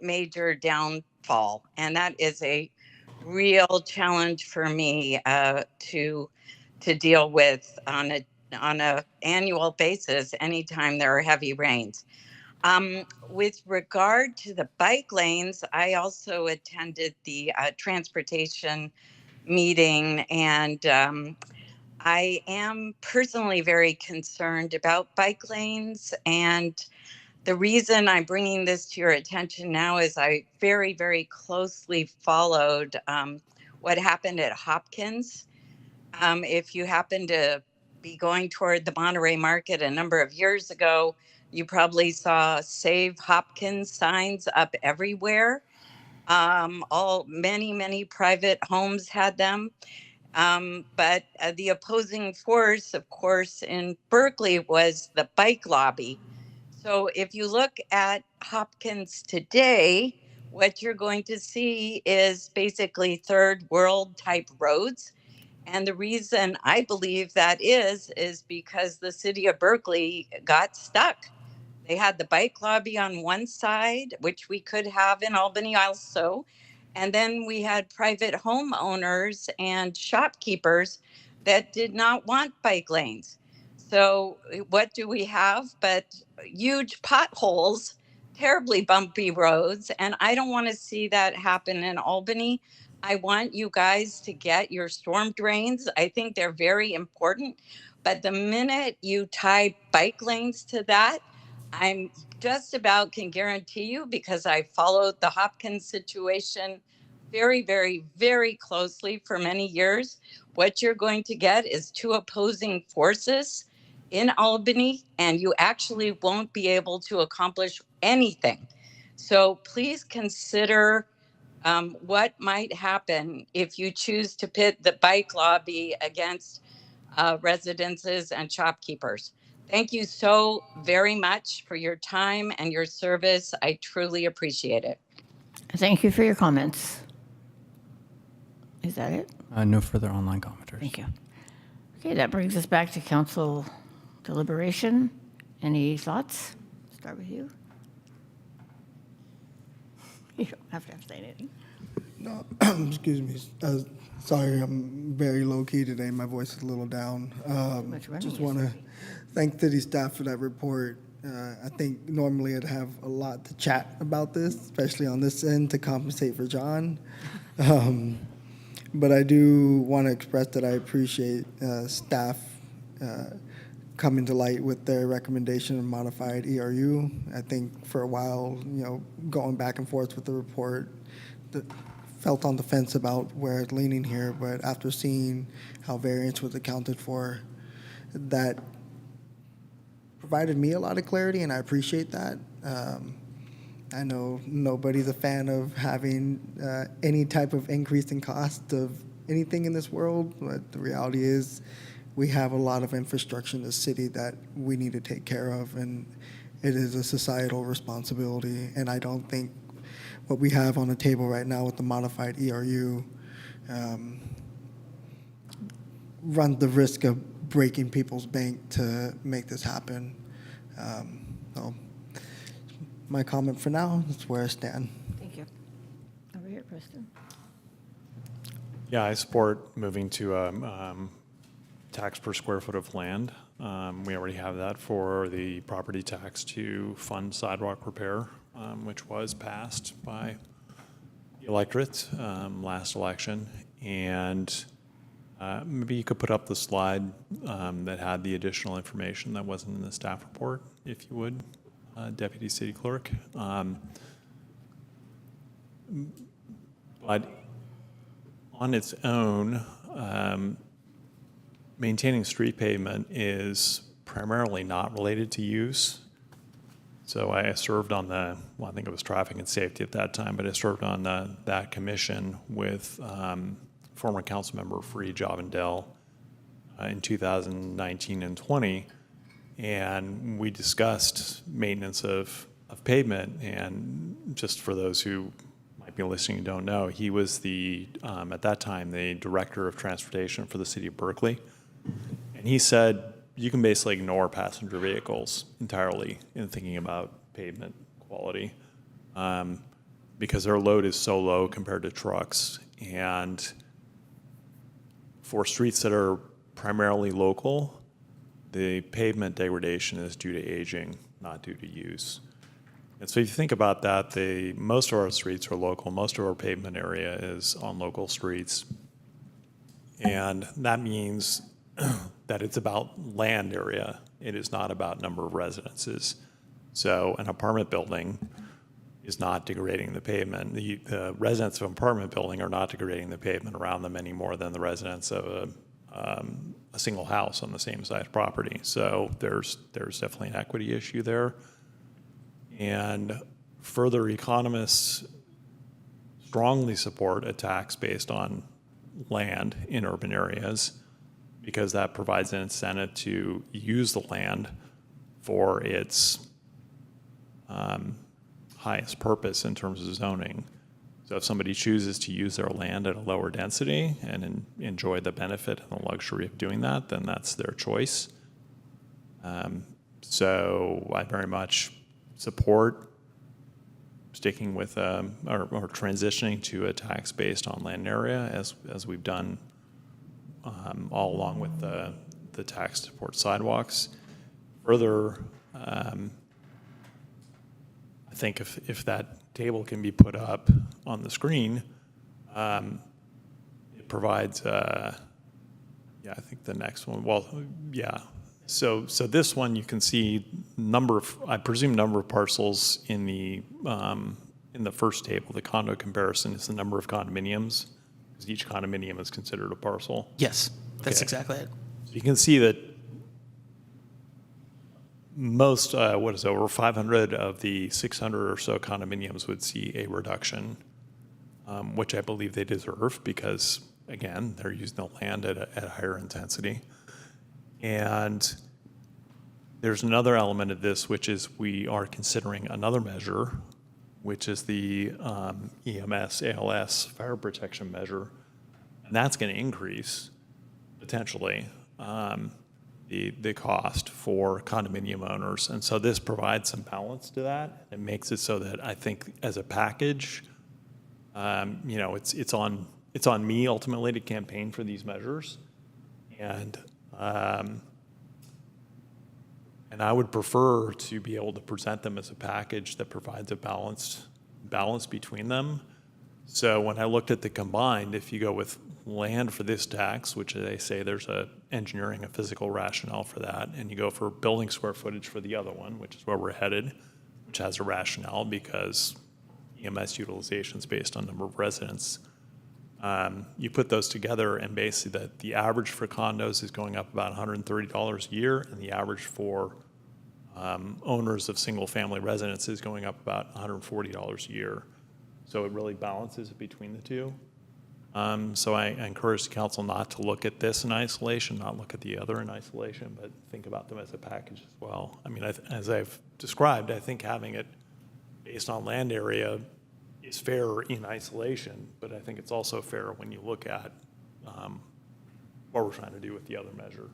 major downfall. And that is a real challenge for me to deal with on a annual basis anytime there are heavy rains. With regard to the bike lanes, I also attended the transportation meeting, and I am personally very concerned about bike lanes. And the reason I'm bringing this to your attention now is I very, very closely followed what happened at Hopkins. If you happen to be going toward the Monterey Market a number of years ago, you probably saw Save Hopkins signs up everywhere. Many private homes had them. But the opposing force, of course, in Berkeley was the bike lobby. So if you look at Hopkins today, what you're going to see is basically third world type roads. And the reason I believe that is because the city of Berkeley got stuck. They had the bike lobby on one side, which we could have in Albany also. And then we had private homeowners and shopkeepers that did not want bike lanes. So what do we have but huge potholes, terribly bumpy roads? And I don't want to see that happen in Albany. I want you guys to get your storm drains. I think they're very important. But the minute you tie bike lanes to that, I'm just about can guarantee you, because I followed the Hopkins situation very, very, very closely for many years, what you're going to get is two opposing forces in Albany, and you actually won't be able to accomplish anything. So please consider what might happen if you choose to pit the bike lobby against residences and shopkeepers. Thank you so very much for your time and your service. I truly appreciate it. Thank you for your comments. Is that it? No further online commenters. Thank you. Okay, that brings us back to council deliberation. Any thoughts? Start with you. You don't have to say anything. No, excuse me. Sorry, I'm very low-key today. My voice is a little down. much running Just want to yesterday. thank city staff for that report. I think normally I'd have a lot to chat about this, especially on this end to compensate for John. But I do want to express that I appreciate staff coming to light with their recommendation of modified ERU. I think for a while, going back and forth with the report, felt on the fence about where it's leaning here, but after seeing how variance was accounted for, that provided me a lot of clarity, and I appreciate that. I know nobody's a fan of having any type of increase in cost of anything in this world, but the reality is we have a lot of infrastructure in the city that we need to take care of, and it is a societal responsibility. And I don't think what we have on the table right now with the modified ERU runs the risk of breaking people's bank to make this happen. So my comment for now is where I stand. Thank you. Over here, Preston. Yeah, I support moving to tax per square foot of land. We already have that for the property tax to fund sidewalk repair, which was passed by the electorate last election. And maybe you could put up the slide that had the additional information that wasn't in the staff report, if you would, Deputy City Clerk. But on its own, maintaining street pavement is primarily not related to use. So I served on I think it was traffic and safety at that time, but I served on that commission with former council member Free Jovindell in 2019 and 20. And we discussed maintenance of pavement. And just for those who might be listening and don't know, he was at that time, the director of transportation for the city of Berkeley. And he said, you can basically ignore passenger vehicles entirely in thinking about pavement quality because their load is so low compared to trucks. And for streets that are primarily local, the pavement degradation is due to aging, not due to use. And so if you think about that, most of our streets are local. Most of our pavement area is on local streets. And that means that it's about land area. It is not about number of residences. So an apartment building is not degrading the pavement. The residents of an apartment building are not degrading the pavement around them any more than the residents of a single house on the same size property. So there's definitely an equity issue there. And further, economists strongly support a tax based on land in urban areas because that provides an incentive to use the land for its highest purpose in terms of zoning. So if somebody chooses to use their land at a lower density and enjoy the benefit and the luxury of doing that, then that's their choice. So I very much support sticking with or transitioning to a tax based on land area as we've done all along with the tax to support sidewalks. Further, I think if that table can be put up on the screen, it provides, I think the next one, So this one you can see number of parcels in the first table. The condo comparison is the number of condominiums, because each condominium is considered a parcel. Yes, that's Okay. exactly it. So you can see that most, over 500 of the 600 or so condominiums would see a reduction, which I believe they deserve because, again, they're using the land at a higher intensity. And there's another element of this, which is we are considering another measure, which is the EMS, ALS fire protection measure. And that's going to increase, potentially, the cost for condominium owners. And so this provides some balance to that. It makes it so that I think as a package, You know, it's on me ultimately to campaign for these measures, and I would prefer to be able to present them as a package that provides a balance between them. So when I looked at the combined, if you go with land for this tax, which they say there's a engineering and physical rationale for that, and you go for building square footage for the other one, which is where we're headed, which has a rationale because EMS utilization is based on number of residents. You put those together, and basically the average for condos is going up about $130 a year, and the average for owners of single-family residence is going up about $140 a year. So it really balances between the two. So I encourage the council not to look at this in isolation, not look at the other in isolation, but think about them as a package as well. I mean, as I've described, I think having it based on land area is fair in isolation, but I think it's also fair when you look at what we're trying to do with the other measure.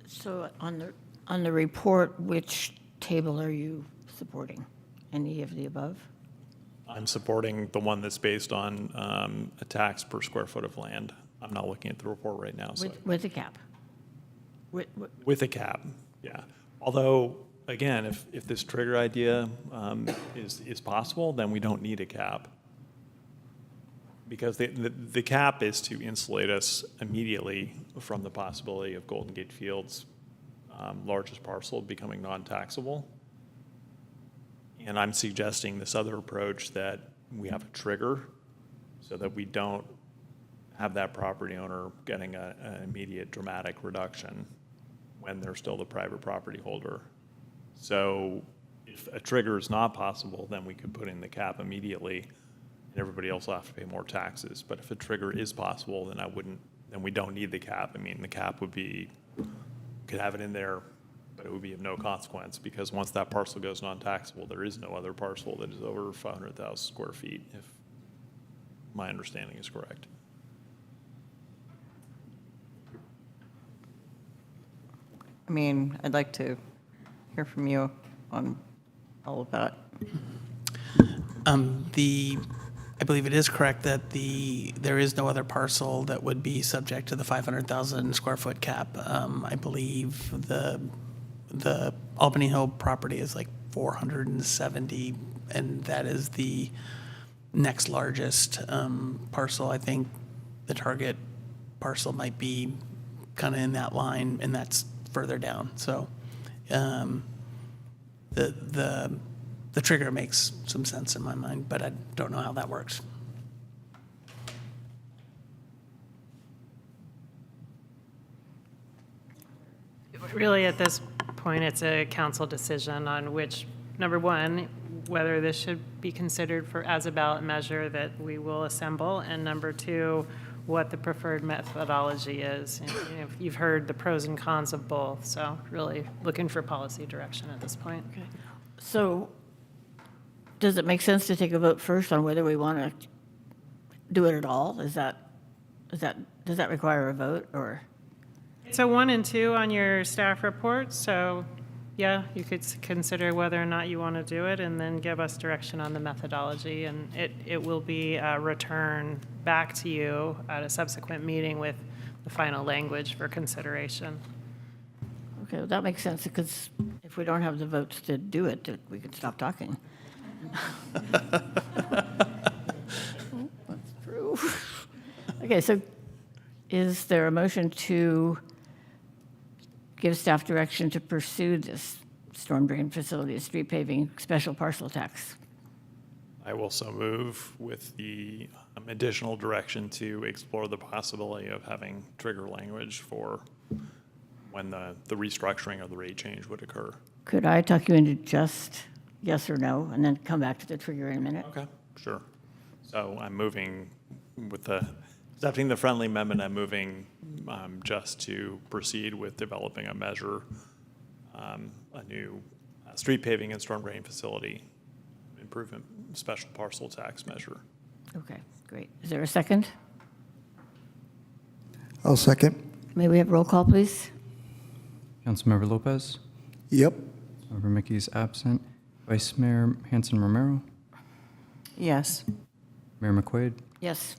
So on the report, which table are you supporting? Any of the above? I'm supporting the one that's based on a tax per square foot of land. I'm not looking at the report right now. So With a cap? with a cap, yeah. Although, again, if this trigger idea is possible, then we don't need a cap. Because the cap is to insulate us immediately from the possibility of Golden Gate Field's largest parcel becoming non-taxable. And I'm suggesting this other approach that we have a trigger so that we don't have that property owner getting an immediate dramatic reduction when they're still the private property holder. So if a trigger is not possible, then we could put in the cap immediately and everybody else will have to pay more taxes. But if a trigger is possible, then we don't need the cap. I mean, the cap would be, could have it in there, but it would be of no consequence because once that parcel goes non-taxable, there is no other parcel that is over 500,000 square feet, if my understanding is correct. I mean, I'd like to hear from you on all of that. I believe it is correct that there is no other parcel that would be subject to the 500,000 square foot cap. I believe the Albany Hill property is like 470, and that is the next largest parcel. I think the target parcel might be kind of in that line, and that's further down. So the trigger makes some sense in my mind, but I don't know how that works. Really, at this point, it's a council decision on which, number one, whether this should be considered as a ballot measure that we will assemble, and number two, what the preferred methodology is. And, you've heard the pros and cons of both, so really looking for policy direction at this point. Okay. So does it make sense to take a vote first on whether we want to do it at all? Does that require a vote, or? So 1 and 2 on your staff report, so yeah, you could consider whether or not you want to do it and then give us direction on the methodology, and it will be a return back to you at a subsequent meeting with the final language for consideration. Okay, well, that makes sense, because if we don't have the votes to do it, we can stop talking. That's true. Okay, so is there a motion to give staff direction to pursue this storm drain facility, street paving, special parcel tax? I will so move with the additional direction to explore the possibility of having trigger language for when the restructuring of the rate change would occur. Could I talk you into just yes or no, and then come back to the trigger in a minute? Okay, sure. So I'm moving with accepting the friendly amendment. I'm moving just to proceed with developing a measure, a new street paving and storm drain facility improvement special parcel tax measure. Okay, great. Is there a second? I'll second. May we have roll call, please? Councilmember Lopez? Yep. Councilmember Mickey's absent. Vice Mayor Hanson Romero, Yes. Mayor McQuaid, Yes,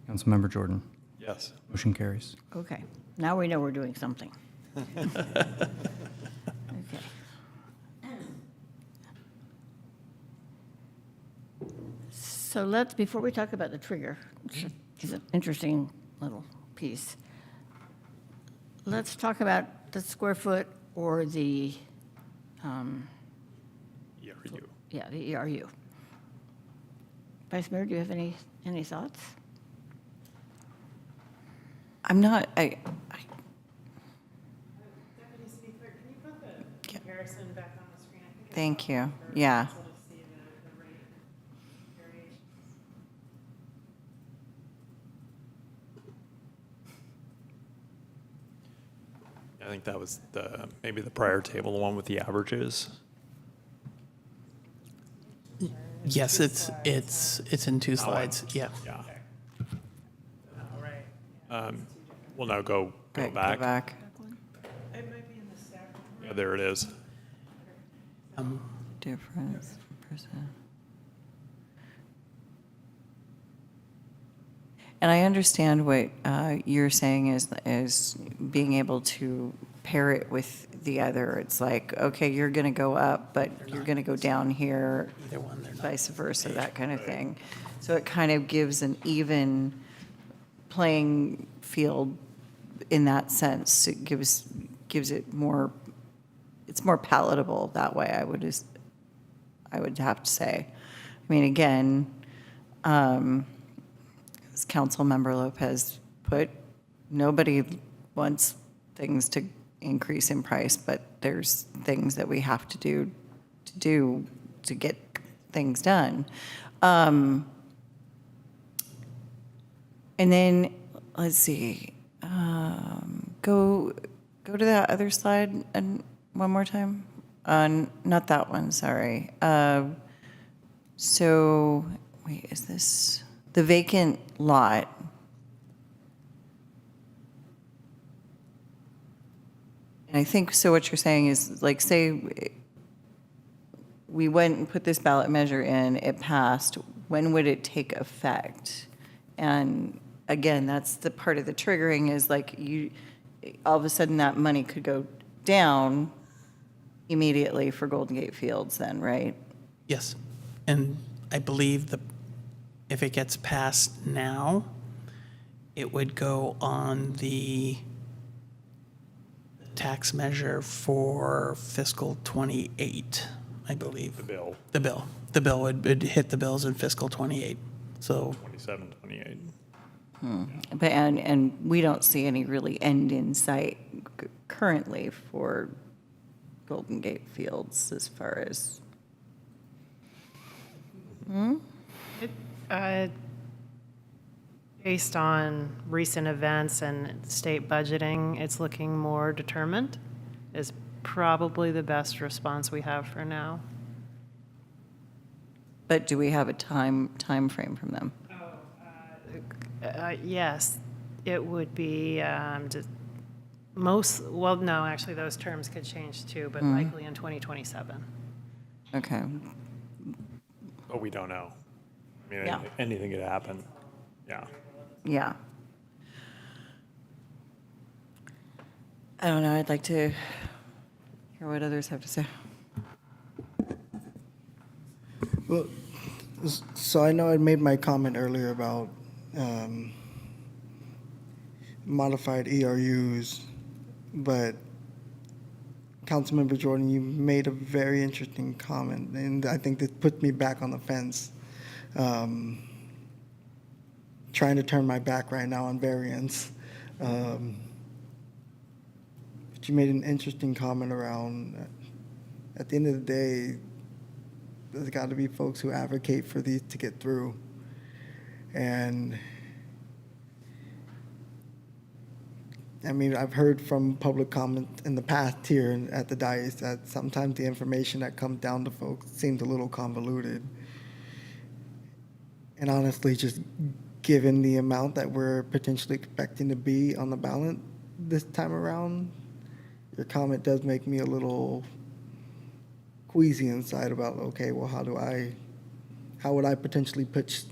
Councilmember Jordan. Yes. Motion carries. okay. Now we know we're doing something. Okay. So let's, before we talk about the trigger, which is an interesting little piece, let's talk about the square foot or the, ERU. yeah, the ERU. Vice Mayor, do you have any thoughts? I'm not, Deputy City Clerk, can you put the comparison back on the screen? I think it's thank you. helpful for Yeah. council to see the rate variation. I think that was maybe the prior table, the one with the averages. Yes, it's in 2 slides. Yeah. Yeah. Well, no, go Right, back. Go back. It might be in the stack. Yeah, there it is. Difference percent. And I understand what you're saying is being able to pair it with the other. It's like, okay, you're going to go up, but you're going to go down here, Either one, they're not. vice versa, that kind of thing. So it kind of gives an even playing field in that sense. It gives it more, it's more palatable that way, I would have to say. I mean, again, as Councilmember Lopez put, nobody wants things to increase in price, but there's things that we have to do to get things done. And then, let's see, go to that other slide and one more time. Not that one, sorry. So, wait, is this the vacant lot? And I think, so what you're saying is, like, say we went and put this ballot measure in, it passed, when would it take effect? And again, that's the part of the triggering is like all of a sudden that money could go down immediately for Golden Gate Fields then, right? Yes. And I believe if it gets passed now, it would go on the tax measure for fiscal '28, I believe. The bill, The bill. The bill would hit the bills in fiscal '28. So 27, 28. But, and we don't see any really end in sight currently for Golden Gate Fields as far as. Based on recent events and state budgeting, it's looking more determined, is probably the best response we have for now. But do we have a time frame from them? Yes, it would be no, actually, those terms could change too, but likely in 2027. Okay. But we don't know. I mean, Yeah. anything could happen. Yeah. Yeah. I don't know, I'd like to hear what others have to say. Well, so I know I made my comment earlier about modified ERUs, but Councilmember Jordan, you made a very interesting comment, and I think that put me back on the fence. Trying to turn my back right now on variance. But you made an interesting comment around, at the end of the day, there's got to be folks who advocate for these to get through. And I mean, I've heard from public comment in the past here at the dais that sometimes the information that comes down to folks seems a little convoluted. And honestly, just given the amount that we're potentially expecting to be on the ballot this time around, your comment does make me a little queasy inside about, okay, well, how would I potentially pitch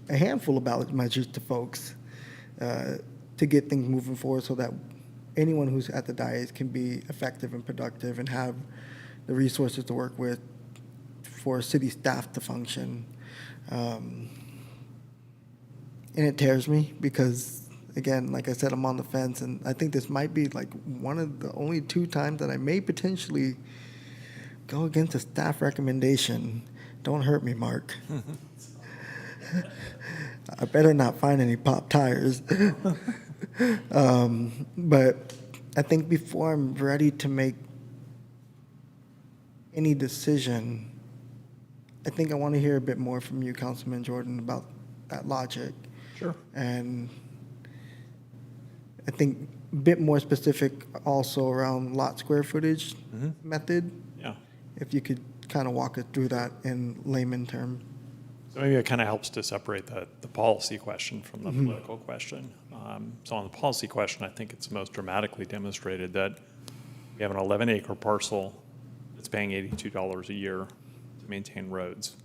a handful of ballot measures to folks to get things moving forward so that anyone who's at the dais can be effective and productive and have the resources to work with for city staff to function. And it tears me because, again, like I said, I'm on the fence, and I think this might be like one of the only 2 times that I may potentially go against a staff recommendation. Don't hurt me, Mark. I better not find any pop tires. But I think before I'm ready to make any decision, I think I want to hear a bit more from you, Councilman Jordan, about that logic. Sure. And I think a bit more specific also around lot square footage method. Yeah. If you could kind of walk us through that in layman terms. So maybe it kind of helps to separate the policy question from the political question. So on the policy question, I think it's most dramatically demonstrated that we have an 11-acre parcel that's paying $82 a year to maintain roads.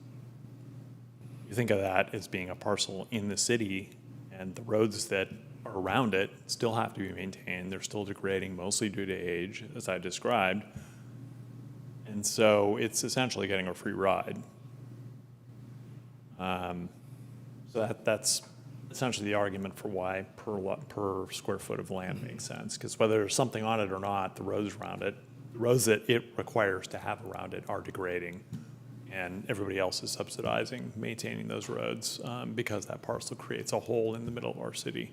You think of that as being a parcel in the city, and the roads that are around it still have to be maintained. They're still degrading, mostly due to age, as I described. And so it's essentially getting a free ride. So that's essentially the argument for why per square foot of land makes sense. Because whether there's something on it or not, the roads around it, the roads that it requires to have around it are degrading. And everybody else is subsidizing maintaining those roads because that parcel creates a hole in the middle of our city.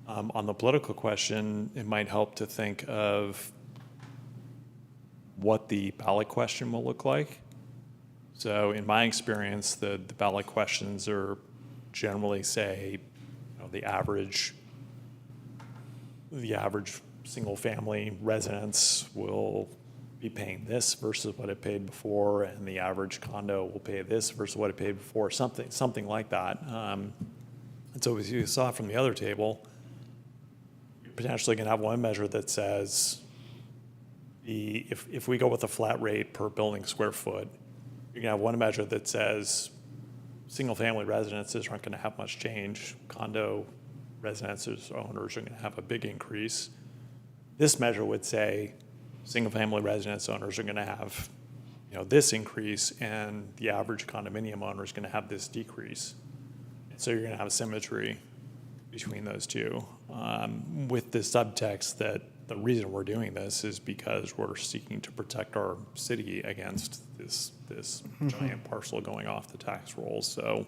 On the political question, it might help to think of what the ballot question will look like. So in my experience, the ballot questions are generally say, the average single-family residence will be paying this versus what it paid before, and the average condo will pay this versus what it paid before, something like that. And so as you saw from the other table, you're potentially going to have one measure that says, if we go with a flat rate per building square foot, you're going to have one measure that says single-family residences aren't going to have much change. Condo residences owners are going to have a big increase. This measure would say single-family residence owners are going to have, this increase, and the average condominium owner is going to have this decrease. And so you're going to have a symmetry between those two, with the subtext that the reason we're doing this is because we're seeking to protect our city against this giant parcel going off the tax rolls. So,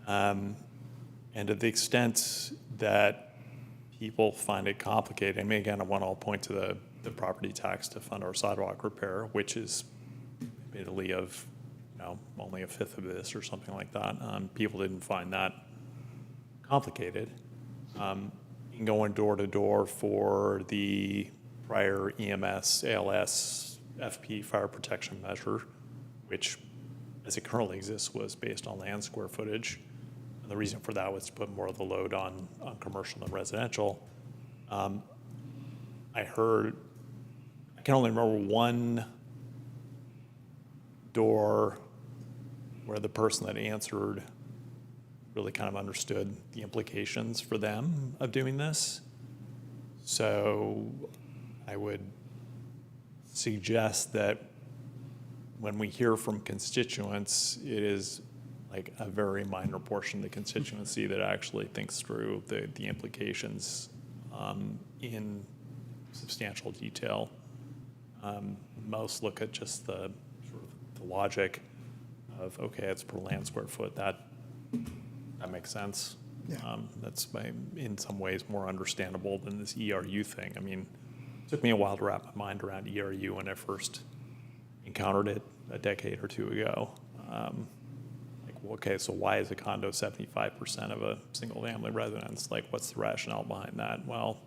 and to the extent that people find it complicated, I mean, again, I'll point to the property tax to fund our sidewalk repair, which is admittedly of, only a fifth of this or something like that. People didn't find that complicated. Going door to door for the prior EMS, ALS, FP fire protection measure, which as it currently exists was based on land square footage. And the reason for that was to put more of the load on commercial than residential. I can only remember one door where the person that answered really kind of understood the implications for them of doing this. So I would suggest that when we hear from constituents, it is like a very minor portion of the constituency that actually thinks through the implications in substantial detail. Most look at just the logic of, okay, it's per land square foot. That makes sense. Yeah. That's in some ways more understandable than this ERU thing. I mean, it took me a while to wrap my mind around ERU when I first encountered it a decade or two ago. Okay, so why is a condo 75% of a single family residence? Like, what's the rationale behind that? Well,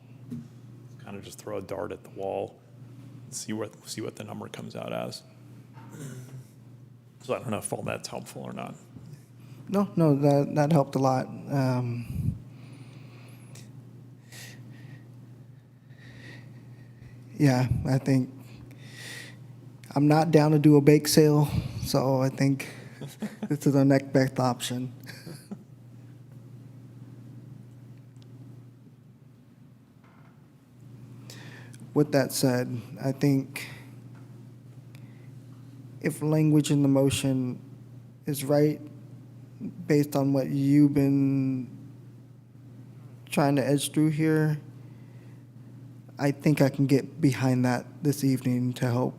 kind of just throw a dart at the wall and see what the number comes out as. So I don't know if all that's helpful or not. No, that helped a lot. yeah, I think I'm not down to do a bake sale, so I think this is our next best option. With that said, I think if language in the motion is right, based on what you've been trying to edge through here, I think I can get behind that this evening to help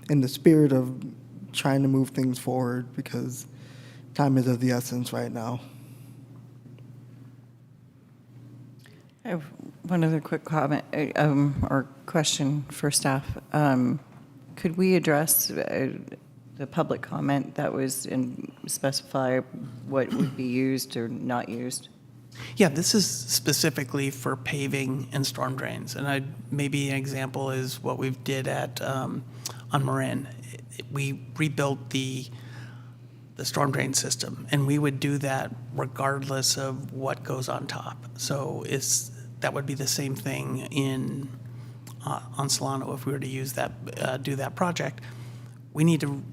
in the spirit of trying to move things forward, because time is of the essence right now. I have one other quick comment or question for staff. Could we address the public comment that was and specify what would be used or not used? Yeah, this is specifically for paving and storm drains. And maybe an example is what we did at on Marin. We rebuilt the storm drain system, and we would do that regardless of what goes on top. So that would be the same thing on Solano if we were to use that, do that project. We need to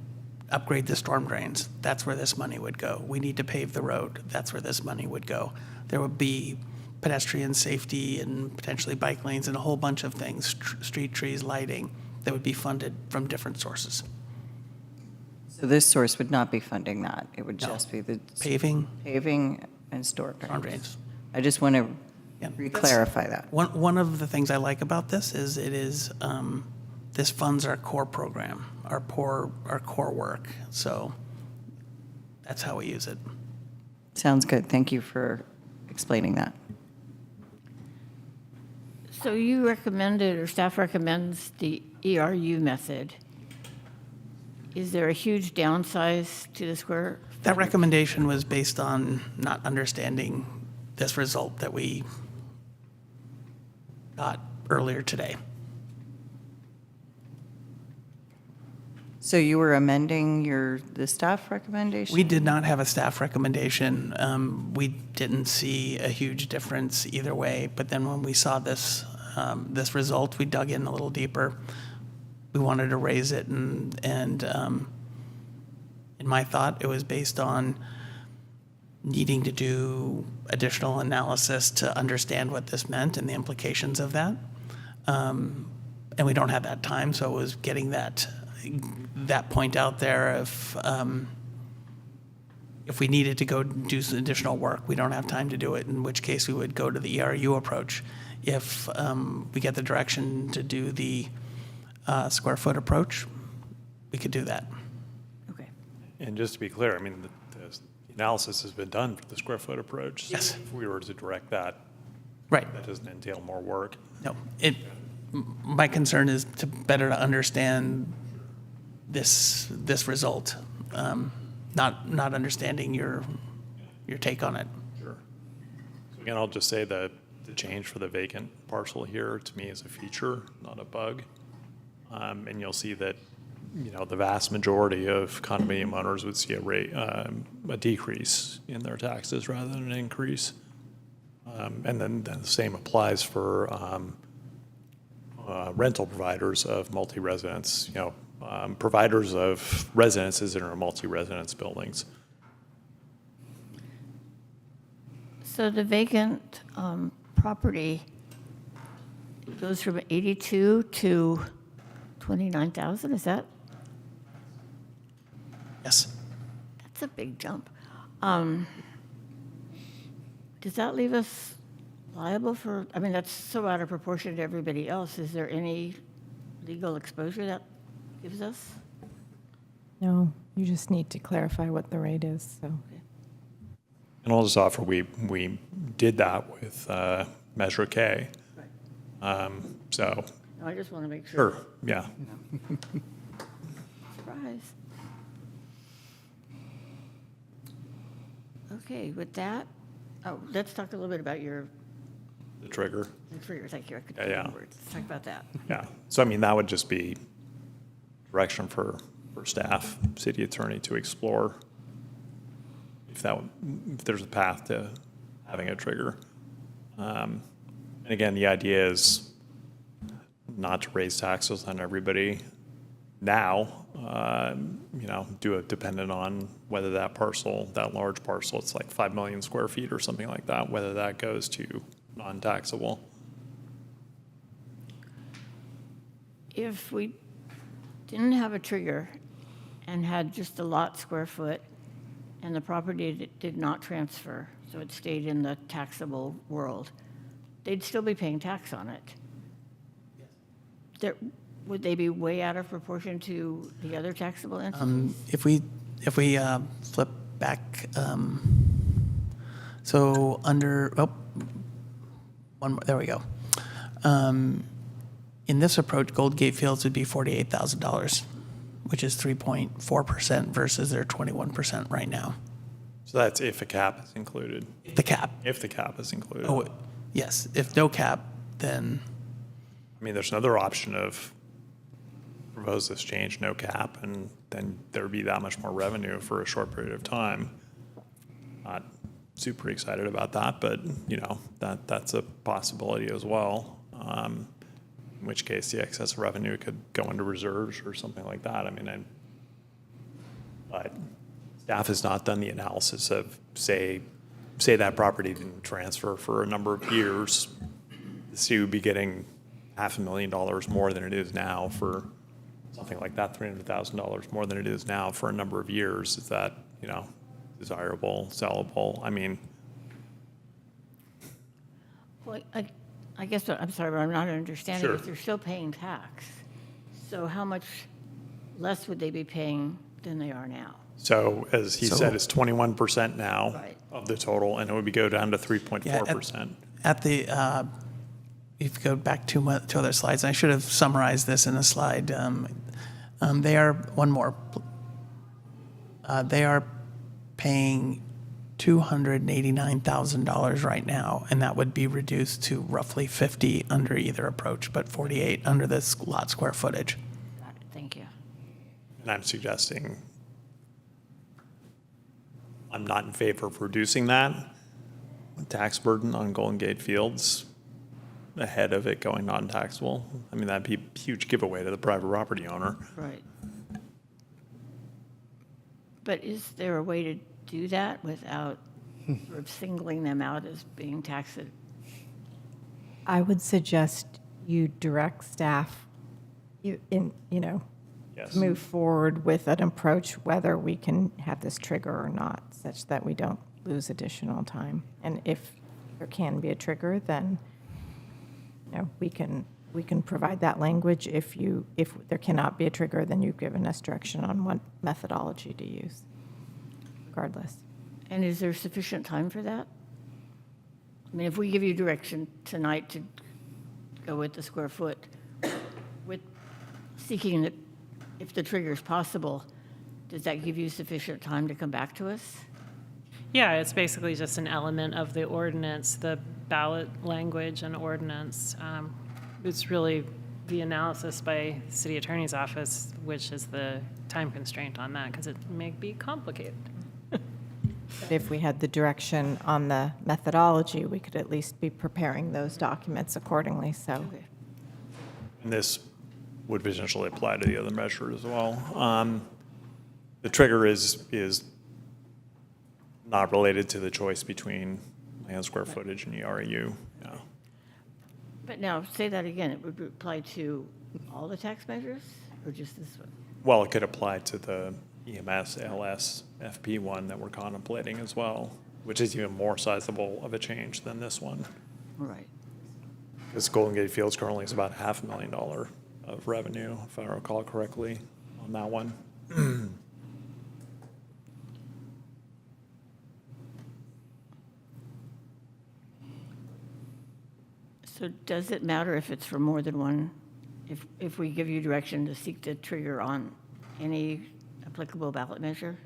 upgrade the storm drains. That's where this money would go. We need to pave the road. That's where this money would go. There would be pedestrian safety and potentially bike lanes and a whole bunch of things, street trees, lighting, that would be funded from different sources. So this source would not be funding that. It would just be the Paving and storm storm drains. drains. I just want to Yeah, re-clarify that. One of the things I like about this is this funds our core program, our core work. So that's how we use it. Sounds good. Thank you for explaining that. So you recommended, or staff recommends, the ERU method. Is there a huge downsize to the square? That recommendation was based on not understanding this result that we got earlier today. So you were amending the staff recommendation? We did not have a staff recommendation. We didn't see a huge difference either way, but then when we saw this result, we dug in a little deeper. We wanted to raise it, and in my thought, it was based on needing to do additional analysis to understand what this meant and the implications of that. And we don't have that time, so it was getting that point out there. If we needed to go do some additional work, we don't have time to do it, in which case we would go to the ERU approach. If we get the direction to do the square foot approach, we could do that. Okay. And just to be clear, I mean, the analysis has been done for the square foot approach. Yes. If we were to direct that, Right. that doesn't entail more work. No, my concern is to better to understand this result, not understanding your take on it. Sure. So again, I'll just say that the change for the vacant parcel here, to me, is a feature, not a bug. And you'll see that, the vast majority of condominium owners would see a decrease in their taxes rather than an increase. And then the same applies for rental providers of multi-residence, providers of residences in our multi-residence buildings. So the vacant property goes from 82 to 29,000, is that? Yes. That's a big jump. Does that leave us liable for, I mean, that's so out of proportion to everybody else. Is there any legal exposure that gives us? No, you just need to clarify what the rate is, so. And I'll just offer, we did that with Measure K. So. I just want to make sure. Sure, yeah. Surprise. Okay, with that, let's talk a little bit about The trigger. thank you. I could Yeah. Let's talk about that. Yeah, so I mean, that would just be direction for staff, city attorney to explore if there's a path to having a trigger. And again, the idea is not to raise taxes on everybody now, do it dependent on whether that parcel, that large parcel, it's like 5 million square feet or something like that, whether that goes to non-taxable. If we didn't have a trigger and had just a lot square foot and the property did not transfer, so it stayed in the taxable world, they'd still be paying tax on it. Would they be way out of proportion to the other taxable entities? If we flip back, so under, one more, there we go. In this approach, Golden Gate Fields would be $48,000, which is 3.4% versus their 21% right now. So that's if a cap is included. The cap. If the cap is included. Oh, yes. If no cap, then. I mean, there's another option of propose this change, no cap, and then there would be that much more revenue for a short period of time. Not super excited about that, but that's a possibility as well. In which case, the excess revenue could go into reserves or something like that. I mean, but staff has not done the analysis of say that property didn't transfer for a number of years. The city would be getting $500,000 more than it is now for something like that, $300,000 more than it is now for a number of years. Is that, desirable, sellable? I mean. Well, I guess, I'm sorry, but I'm not understanding. Sure. If they're still paying tax, so how much less would they be paying than they are now? So as he said, it's 21% now Right. of the total, and it would go down to 3.4%. At the, if you go back to other slides, I should have summarized this in a slide. They are, one more. They are paying $289,000 right now, and that would be reduced to roughly 50 under either approach, but 48 under this lot square footage. Got it, thank you. And I'm suggesting I'm not in favor of reducing that tax burden on Golden Gate Fields ahead of it going non-taxable. I mean, that'd be a huge giveaway to the private property owner. Right. But is there a way to do that without sort of singling them out as being taxed? I would suggest you direct staff, Yes. to move forward with an approach, whether we can have this trigger or not, such that we don't lose additional time. And if there can be a trigger, then we can provide that language. If there cannot be a trigger, then you've given us direction on what methodology to use, regardless. And is there sufficient time for that? I mean, if we give you direction tonight to go with the square foot, with seeking that if the trigger is possible, does that give you sufficient time to come back to us? Yeah, it's basically just an element of the ordinance, the ballot language and ordinance. It's really the analysis by city attorney's office, which is the time constraint on that, because it may be complicated. But if we had the direction on the methodology, we could at least be preparing those documents accordingly, so. Okay. And this would potentially apply to the other measure as well. The trigger is not related to the choice between land square footage and ERU. Yeah. But now, say that again, it would apply to all the tax measures, or just this one? Well, it could apply to the EMS, LS, FP one that we're contemplating as well, which is even more sizable of a change than this one. Right. Because Golden Gate Fields currently is about $500,000 of revenue, if I recall correctly, on that one. So does it matter if it's for more than one? If we give you direction to seek the trigger on any applicable ballot measure?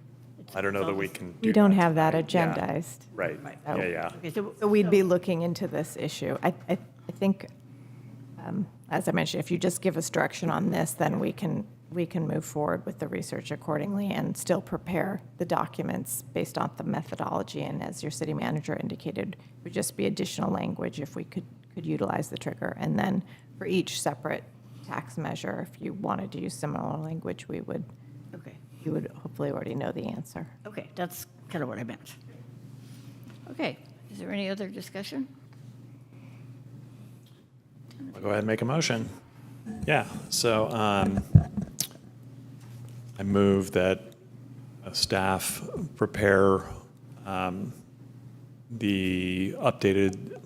I don't know that we can do We don't that have that tonight. Yeah. agendized. Right, So- yeah. Okay, so So we'd be looking into this issue. I think, as I mentioned, if you just give us direction on this, then we can move forward with the research accordingly and still prepare the documents based on the methodology. And as your city manager indicated, it would just be additional language if we could utilize the trigger. And then for each separate tax measure. If you wanted to use similar language, Okay. you would hopefully already know the answer. Okay, that's kind of what I meant. Okay, is there any other discussion? I'll go ahead and make a motion. Yeah, so I move that staff prepare the updated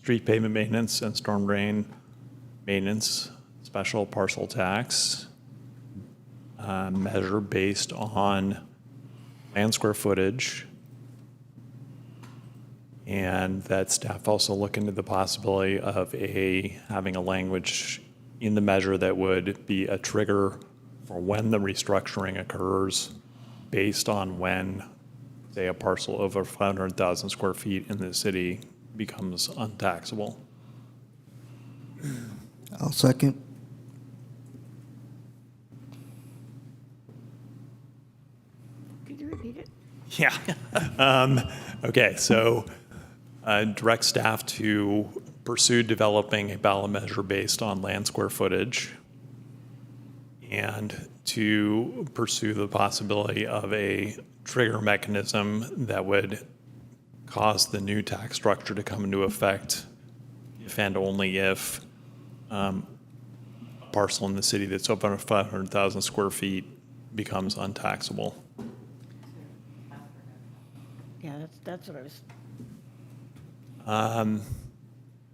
street pavement maintenance and storm drain maintenance special parcel tax measure based on land square footage, and that staff also look into the possibility of having a language in the measure that would be a trigger for when the restructuring occurs based on when, say, a parcel over 500,000 square feet in the city becomes untaxable. I'll second. Could you repeat it? Yeah. Okay, so direct staff to pursue developing a ballot measure based on land square footage and to pursue the possibility of a trigger mechanism that would cause the new tax structure to come into effect if and only if a parcel in the city that's over 500,000 square feet becomes untaxable. Yeah, that's what I was,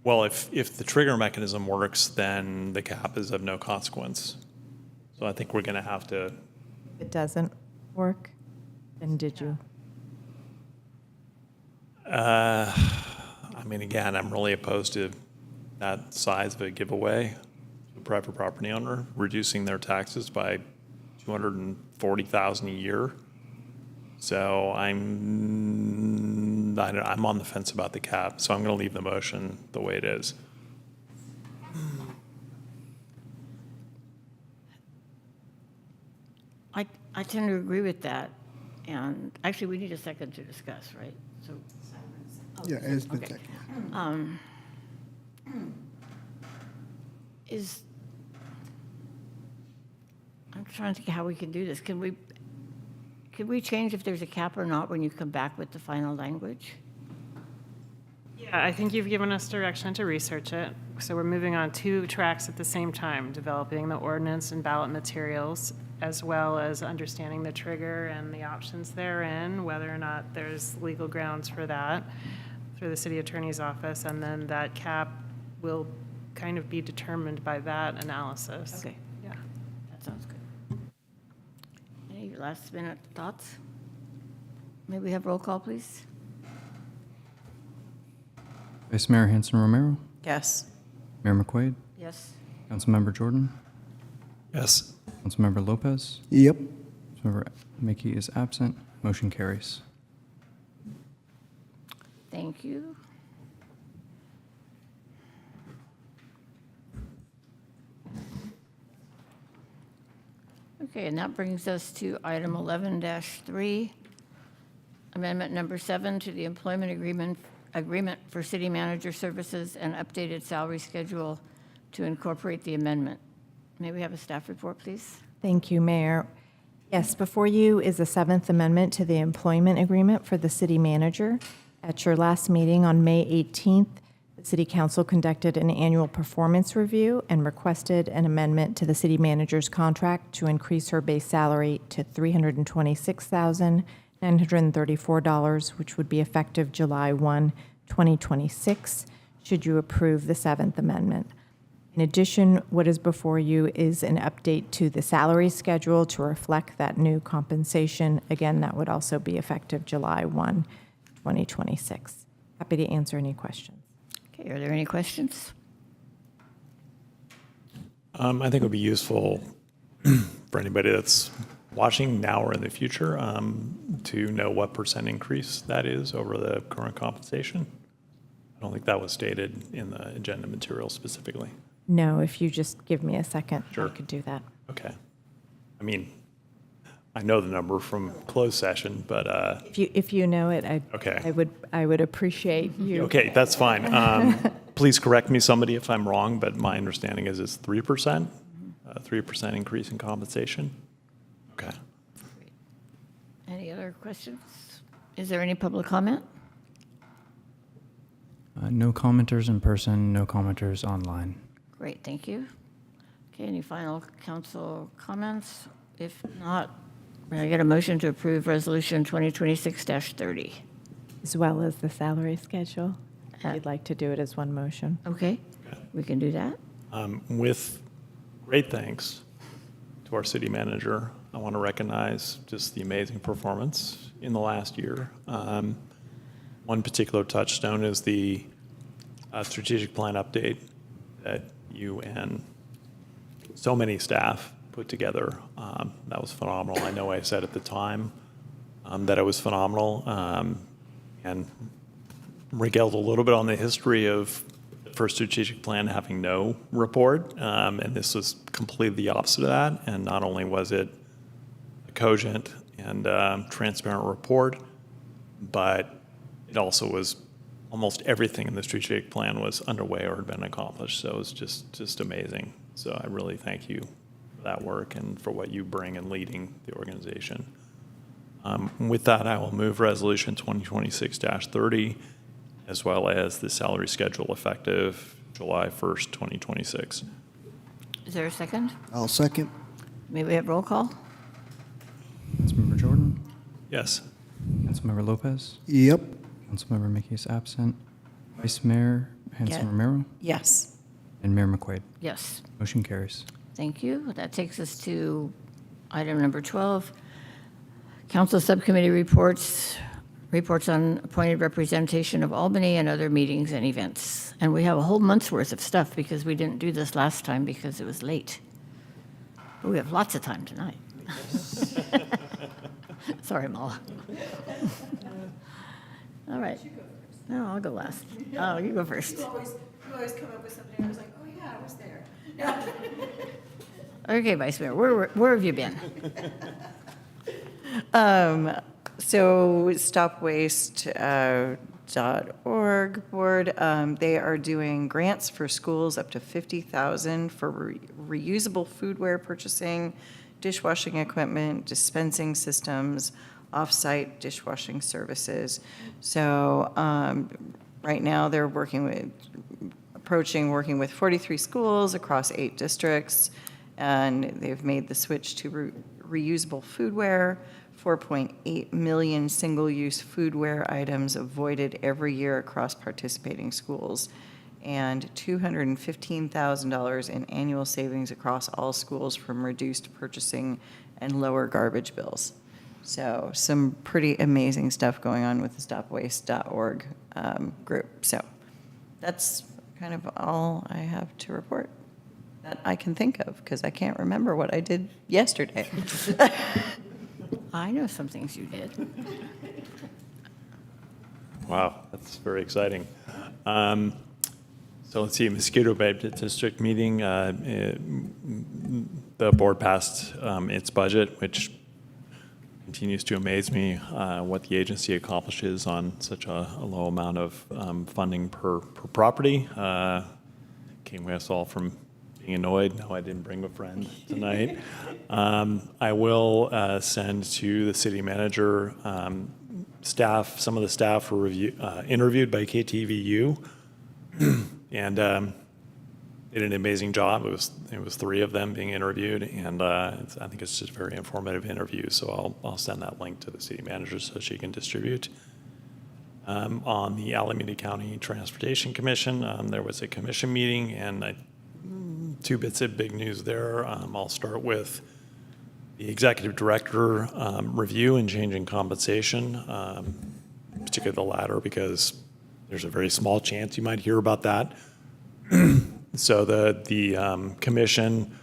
Well, if the trigger mechanism works, then the cap is of no consequence. So I think we're going to have to. If it doesn't work, then did you? I mean, again, I'm really opposed to that size of a giveaway to a private property owner, reducing their taxes by $240,000 a year. So I'm on the fence about the cap, so I'm going to leave the motion the way it is. I tend to agree with that. And actually, we need a second to discuss, right? So. Yeah, it's been Okay. seconded. I'm trying to think how we can do this. Can we change if there's a cap or not when you come back with the final language? Yeah, I think you've given us direction to research it. So we're moving on 2 tracks at the same time, developing the ordinance and ballot materials, as well as understanding the trigger and the options therein, whether or not there's legal grounds for that through the city attorney's office. And then that cap will kind of be determined by that analysis. Okay. Yeah. That sounds good. Any last minute thoughts? May we have roll call, please? Vice Mayor Hanson Romero, Yes. Mayor McQuaid, Yes. Councilmember Jordan, Yes. Councilmember Lopez, Yep. Councilmember Mickey is absent. Motion carries. Thank you. Okay, and that brings us to item 11-3, amendment number 7 to the employment agreement for city manager services and updated salary schedule to incorporate the amendment. May we have a staff report, please? Thank you, Mayor. Yes, before you is the 7th Amendment to the employment agreement for the city manager. At your last meeting on May 18th, the City Council conducted an annual performance review and requested an amendment to the city manager's contract to increase her base salary to $326,934, which would be effective July 1, 2026, should you approve the 7th Amendment. In addition, what is before you is an update to the salary schedule to reflect that new compensation. Again, that would also be effective July 1, 2026. Happy to answer any questions. Okay, are there any questions? I think it would be useful for anybody that's watching now or in the future to know what % increase that is over the current compensation. I don't think that was stated in the agenda material specifically. No, if you just give me a second, Sure. I could do that. Okay. I mean, I know the number from closed session, but If you know it, Okay. I would appreciate you. okay, that's fine. please correct me, somebody, if I'm wrong, but my understanding is it's 3%, 3% increase in compensation. Okay. Any other questions? Is there any public comment? No commenters in person, no commenters online. Great, thank you. Okay, any final council comments? If not, may I get a motion to approve Resolution 2026-30? As well as the salary schedule. If you'd like to do it as one motion. Okay, we can do that. With great thanks to our city manager, I want to recognize just the amazing performance in the last year. One particular touchstone is the strategic plan update that you and so many staff put together. That was phenomenal. I know I said at the time that it was phenomenal, and regaled a little bit on the history of the first strategic plan having no report, and this was completely the opposite of that. And not only was it a cogent and transparent report, but it also was almost everything in the strategic plan was underway or had been accomplished. So it was just amazing. So I really thank you for that work and for what you bring in leading the organization. With that, I will move Resolution 2026-30, as well as the salary schedule effective July 1st, 2026. Is there a second? I'll second. May we have roll call? Councilmember Jordan? Yes. Councilmember Lopez? Yep. Councilmember Mickey is absent. Vice Mayor Hanson Romero? Yes. And Mayor McQuaid? Yes. Motion carries. Thank you. That takes us to item number 12. Council Subcommittee reports on appointed representation of Albany and other meetings and events. And we have a whole month's worth of stuff because we didn't do this last time because it was late. But we have lots of time tonight. Sorry, Mala. All right. No, I'll go last. Oh, you go first. You always come up with something, I was like, oh yeah, I was there. Okay, Vice Mayor, where have you been? So stopwaste.org board, they are doing grants for schools up to $50,000 for reusable foodware purchasing, dishwashing equipment, dispensing systems, off-site dishwashing services. So right now they're working with 43 schools across 8 districts, and they've made the switch to reusable foodware. 4.8 million single-use foodware items avoided every year across participating schools, and $215,000 in annual savings across all schools from reduced purchasing and lower garbage bills. So some pretty amazing stuff going on with the stopwaste.org group. So that's kind of all I have to report that I can think of, because I can't remember what I did yesterday. I know some things you did. Wow, that's very exciting. So let's see, Mosquito Bay District meeting, the board passed its budget, which continues to amaze me what the agency accomplishes on such a low amount of funding per property. Came with us all from being annoyed. No, I didn't bring a friend tonight. I will send to the city manager staff. Some of the staff were interviewed by KTVU and did an amazing job. It was 3 of them being interviewed, and I think it's just a very informative interview. So I'll send that link to the city manager so she can distribute. On the Alameda County Transportation Commission, there was a commission meeting, and 2 bits of big news there. I'll start with the executive director review and changing compensation, particularly the latter, because there's a very small chance you might hear about that. So the commission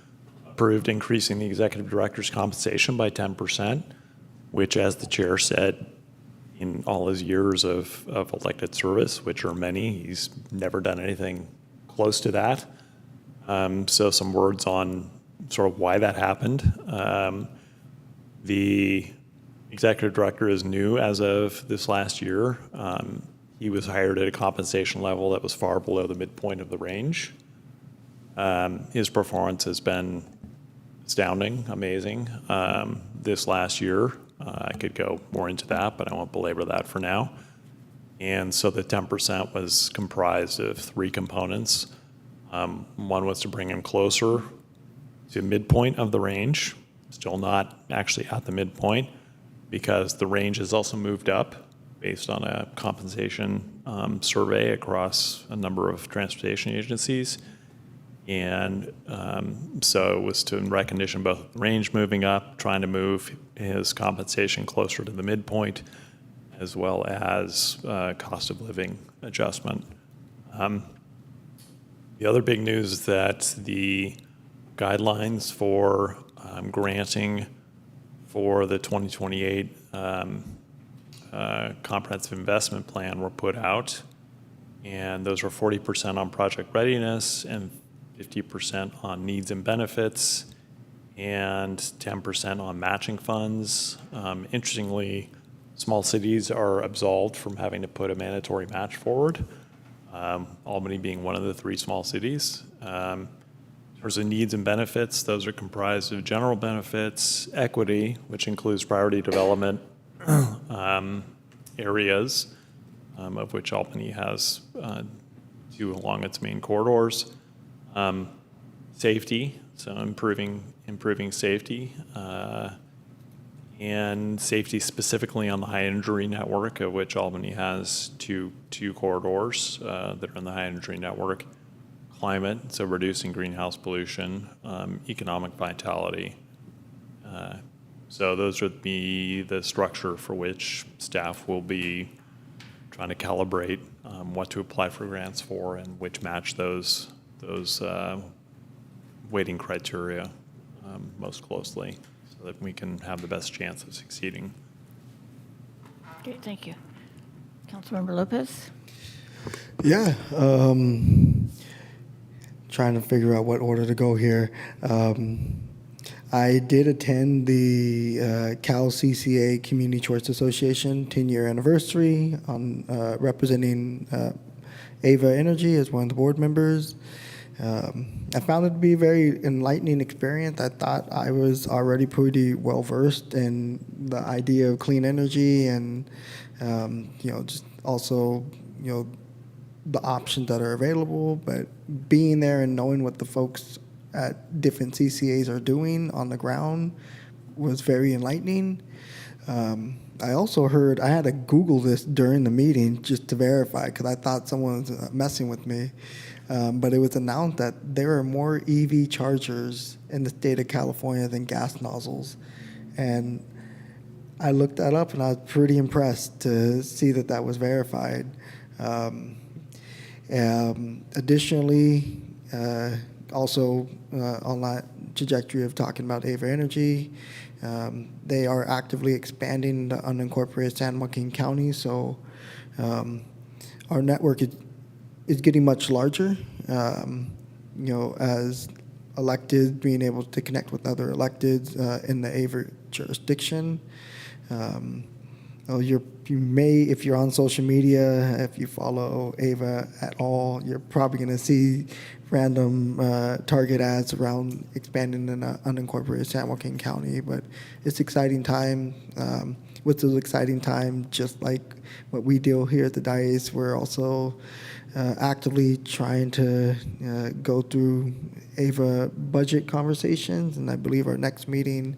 approved increasing the executive director's compensation by 10%, which, as the chair said, in all his years of elected service, which are many, he's never done anything close to that. So some words on sort of why that happened. The executive director is new as of this last year. he was hired at a compensation level that was far below the midpoint of the range. His performance has been astounding, amazing. This last year, I could go more into that, but I won't belabor that for now. And so the 10% was comprised of three components. One was to bring him closer to midpoint of the range, still not actually at the midpoint, because the range has also moved up based on a compensation survey across a number of transportation agencies. And so it was to in recognition both the range moving up, trying to move his compensation closer to the midpoint, as well as cost of living adjustment. The other big news is that the guidelines for granting for the 2028 comprehensive investment plan were put out, and those were 40% on project readiness and 50% on needs and benefits and 10% on matching funds. Interestingly, small cities are absolved from having to put a mandatory match forward, Albany being one of the three small cities. In terms of needs and benefits, those are comprised of general benefits, equity, which includes priority development areas, of which Albany has two along its main corridors. Safety, so improving safety, and safety specifically on the high injury network, of which Albany has two corridors that are in the high injury network. Climate, so reducing greenhouse pollution, economic vitality. So those would be the structure for which staff will be trying to calibrate what to apply for grants for and which match those weighting criteria most closely, so that we can have the best chance of succeeding. Okay, thank you. Councilmember Lopez? Yeah, trying to figure out what order to go here. I did attend the CalCCA Community Choice Association 10-year anniversary on representing Ava Energy as one of the board members. I found it to be a very enlightening experience. I thought I was already pretty well versed in the idea of clean energy and just also the options that are available. But being there and knowing what the folks at different CCAs are doing on the ground was very enlightening. I also heard, I had to Google this during the meeting just to verify, because I thought someone was messing with me. But it was announced that there are more EV chargers in the state of California than gas nozzles. And I looked that up, and I was pretty impressed to see that that was verified. Additionally, also on that trajectory of talking about Ava Energy, they are actively expanding the unincorporated San Joaquin County, so our network is getting much larger. As elected, being able to connect with other electeds in the Ava jurisdiction. You may, if you're on social media, if you follow Ava at all, you're probably going to see random target ads around expanding in unincorporated San Joaquin County. But it's exciting time. With those exciting time, just like what we deal here at the dais, we're also actively trying to go through Ava budget conversations, and I believe our next meeting,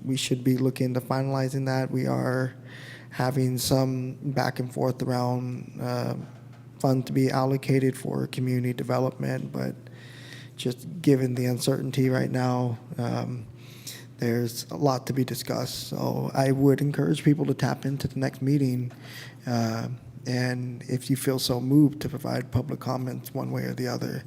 we should be looking to finalizing that. We are having some back and forth around funds to be allocated for community development, but just given the uncertainty right now, there's a lot to be discussed. So I would encourage people to tap into the next meeting, and if you feel so moved, to provide public comments one way or the other.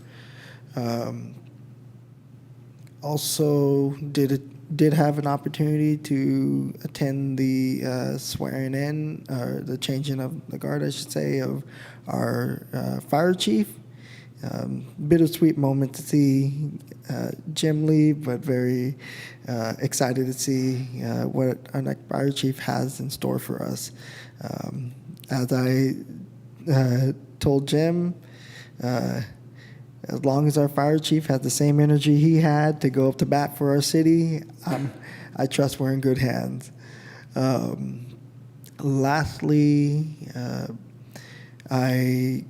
Also, did have an opportunity to attend the swearing in, or the changing of the guard, I should say, of our fire chief. Bittersweet moment to see Jim leave, but very excited to see what our next fire chief has in store for us. As I told Jim, as long as our fire chief has the same energy he had to go up to bat for our city, I trust we're in good hands. Lastly, I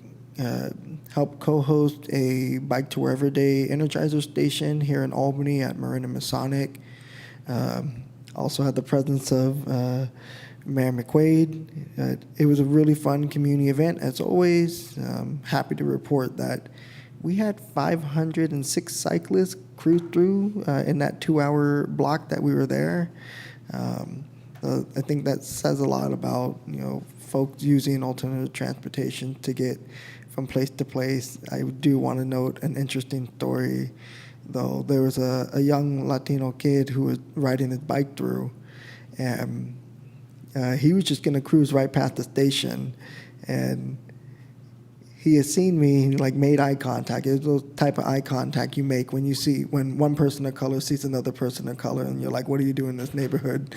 helped co-host a Bike to Wherever Day Energizer station here in Albany at Marin and Masonic. Also had the presence of Mayor McQuaid. It was a really fun community event, as always. Happy to report that we had 506 cyclists cruise through in that 2-hour block that we were there. I think that says a lot about, folks using alternative transportation to get from place to place. I do want to note an interesting story, though. There was a young Latino kid who was riding his bike through, and he was just going to cruise right past the station, and he had seen me, made eye contact. It was the type of eye contact you make when one person of color sees another person of color, and you're like, what are you doing in this neighborhood?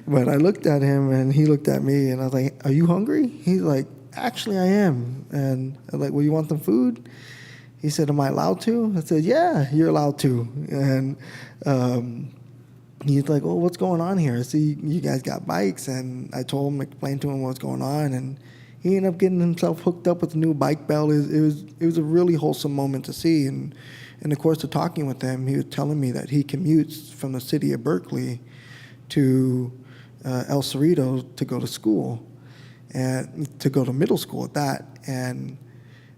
But I looked at him, and he looked at me, and I was like, are you hungry? He's like, actually, I am. And I was like, well, you want some food? He said, am I allowed to? I said, yeah, you're allowed to. And he's like, oh, what's going on here? I see you guys got bikes. And I told him, explained to him what's going on, and he ended up getting himself hooked up with a new bike belt. It was a really wholesome moment to see. And in the course of talking with him, he was telling me that he commutes from the city of Berkeley to El Cerrito to go to school, and to go to middle school at that. And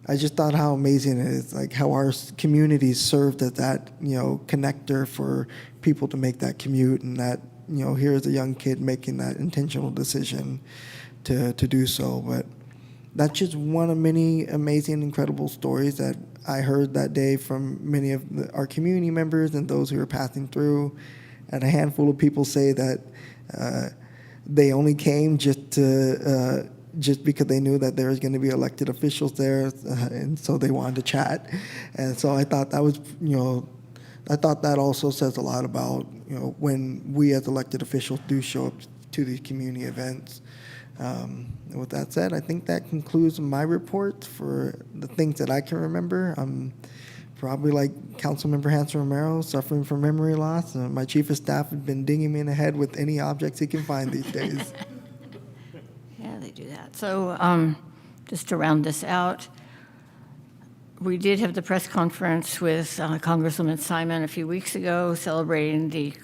I just thought how amazing it is, how our communities served as that, connector for people to make that commute, and that, here's a young kid making that intentional decision to do so. But that's just one of many amazing, incredible stories that I heard that day from many of our community members and those who were passing through. And a handful of people say that they only came just because they knew that there was going to be elected officials there, and so they wanted to chat. And so I thought that was, I thought that also says a lot about, when we as elected officials do show up to these community events. With that said, I think that concludes my report for the things that I can remember. I'm probably like Councilmember Hanson Romero, suffering from memory loss. My chief of staff has been dinging me in the head with any objects he can find these days. Yeah, they do that. So just to round this out, we did have the press conference with Congresswoman Simon a few weeks ago celebrating the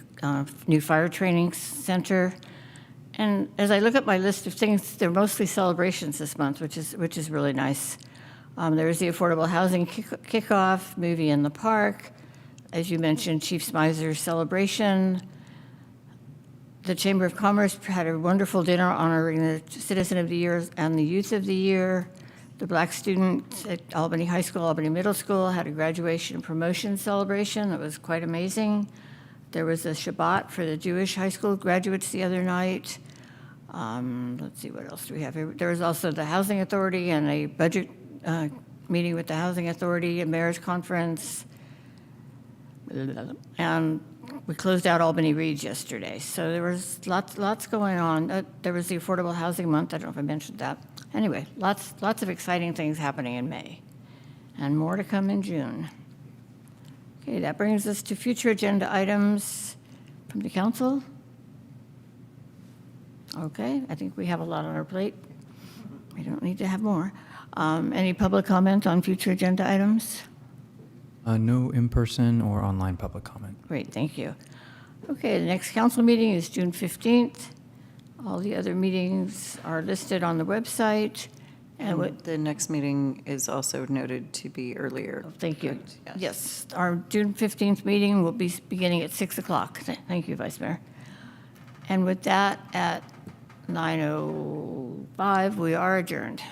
new fire training center. And as I look at my list of things, they're mostly celebrations this month, which is really nice. There's the affordable housing kickoff, movie in the park. As you mentioned, Chief Smizer's celebration. The Chamber of Commerce had a wonderful dinner honoring the Citizen of the Year and the Youth of the Year. The Black students at Albany High School, Albany Middle School had a graduation and promotion celebration that was quite amazing. There was a Shabbat for the Jewish high school graduates the other night. Let's see, what else do we have here? There was also the Housing Authority and a budget meeting with the Housing Authority, a mayor's conference. And we closed out Albany Reads yesterday. So there was lots going on. There was the Affordable Housing Month. I don't know if I mentioned that. Anyway, lots of exciting things happening in May, and more to come in June. Okay, that brings us to future agenda items from the council. Okay, I think we have a lot on our plate. We don't need to have more. Any public comment on future agenda items? No in-person or online public comment. Great, thank you. Okay, the next council meeting is June 15th. All the other meetings are listed on the website. And the next meeting is also noted to be earlier. Thank you. correct? Yes, our June 15th meeting will be beginning at 6 o'clock. Thank you, Vice Mayor. And with that, at 9:05, we are adjourned.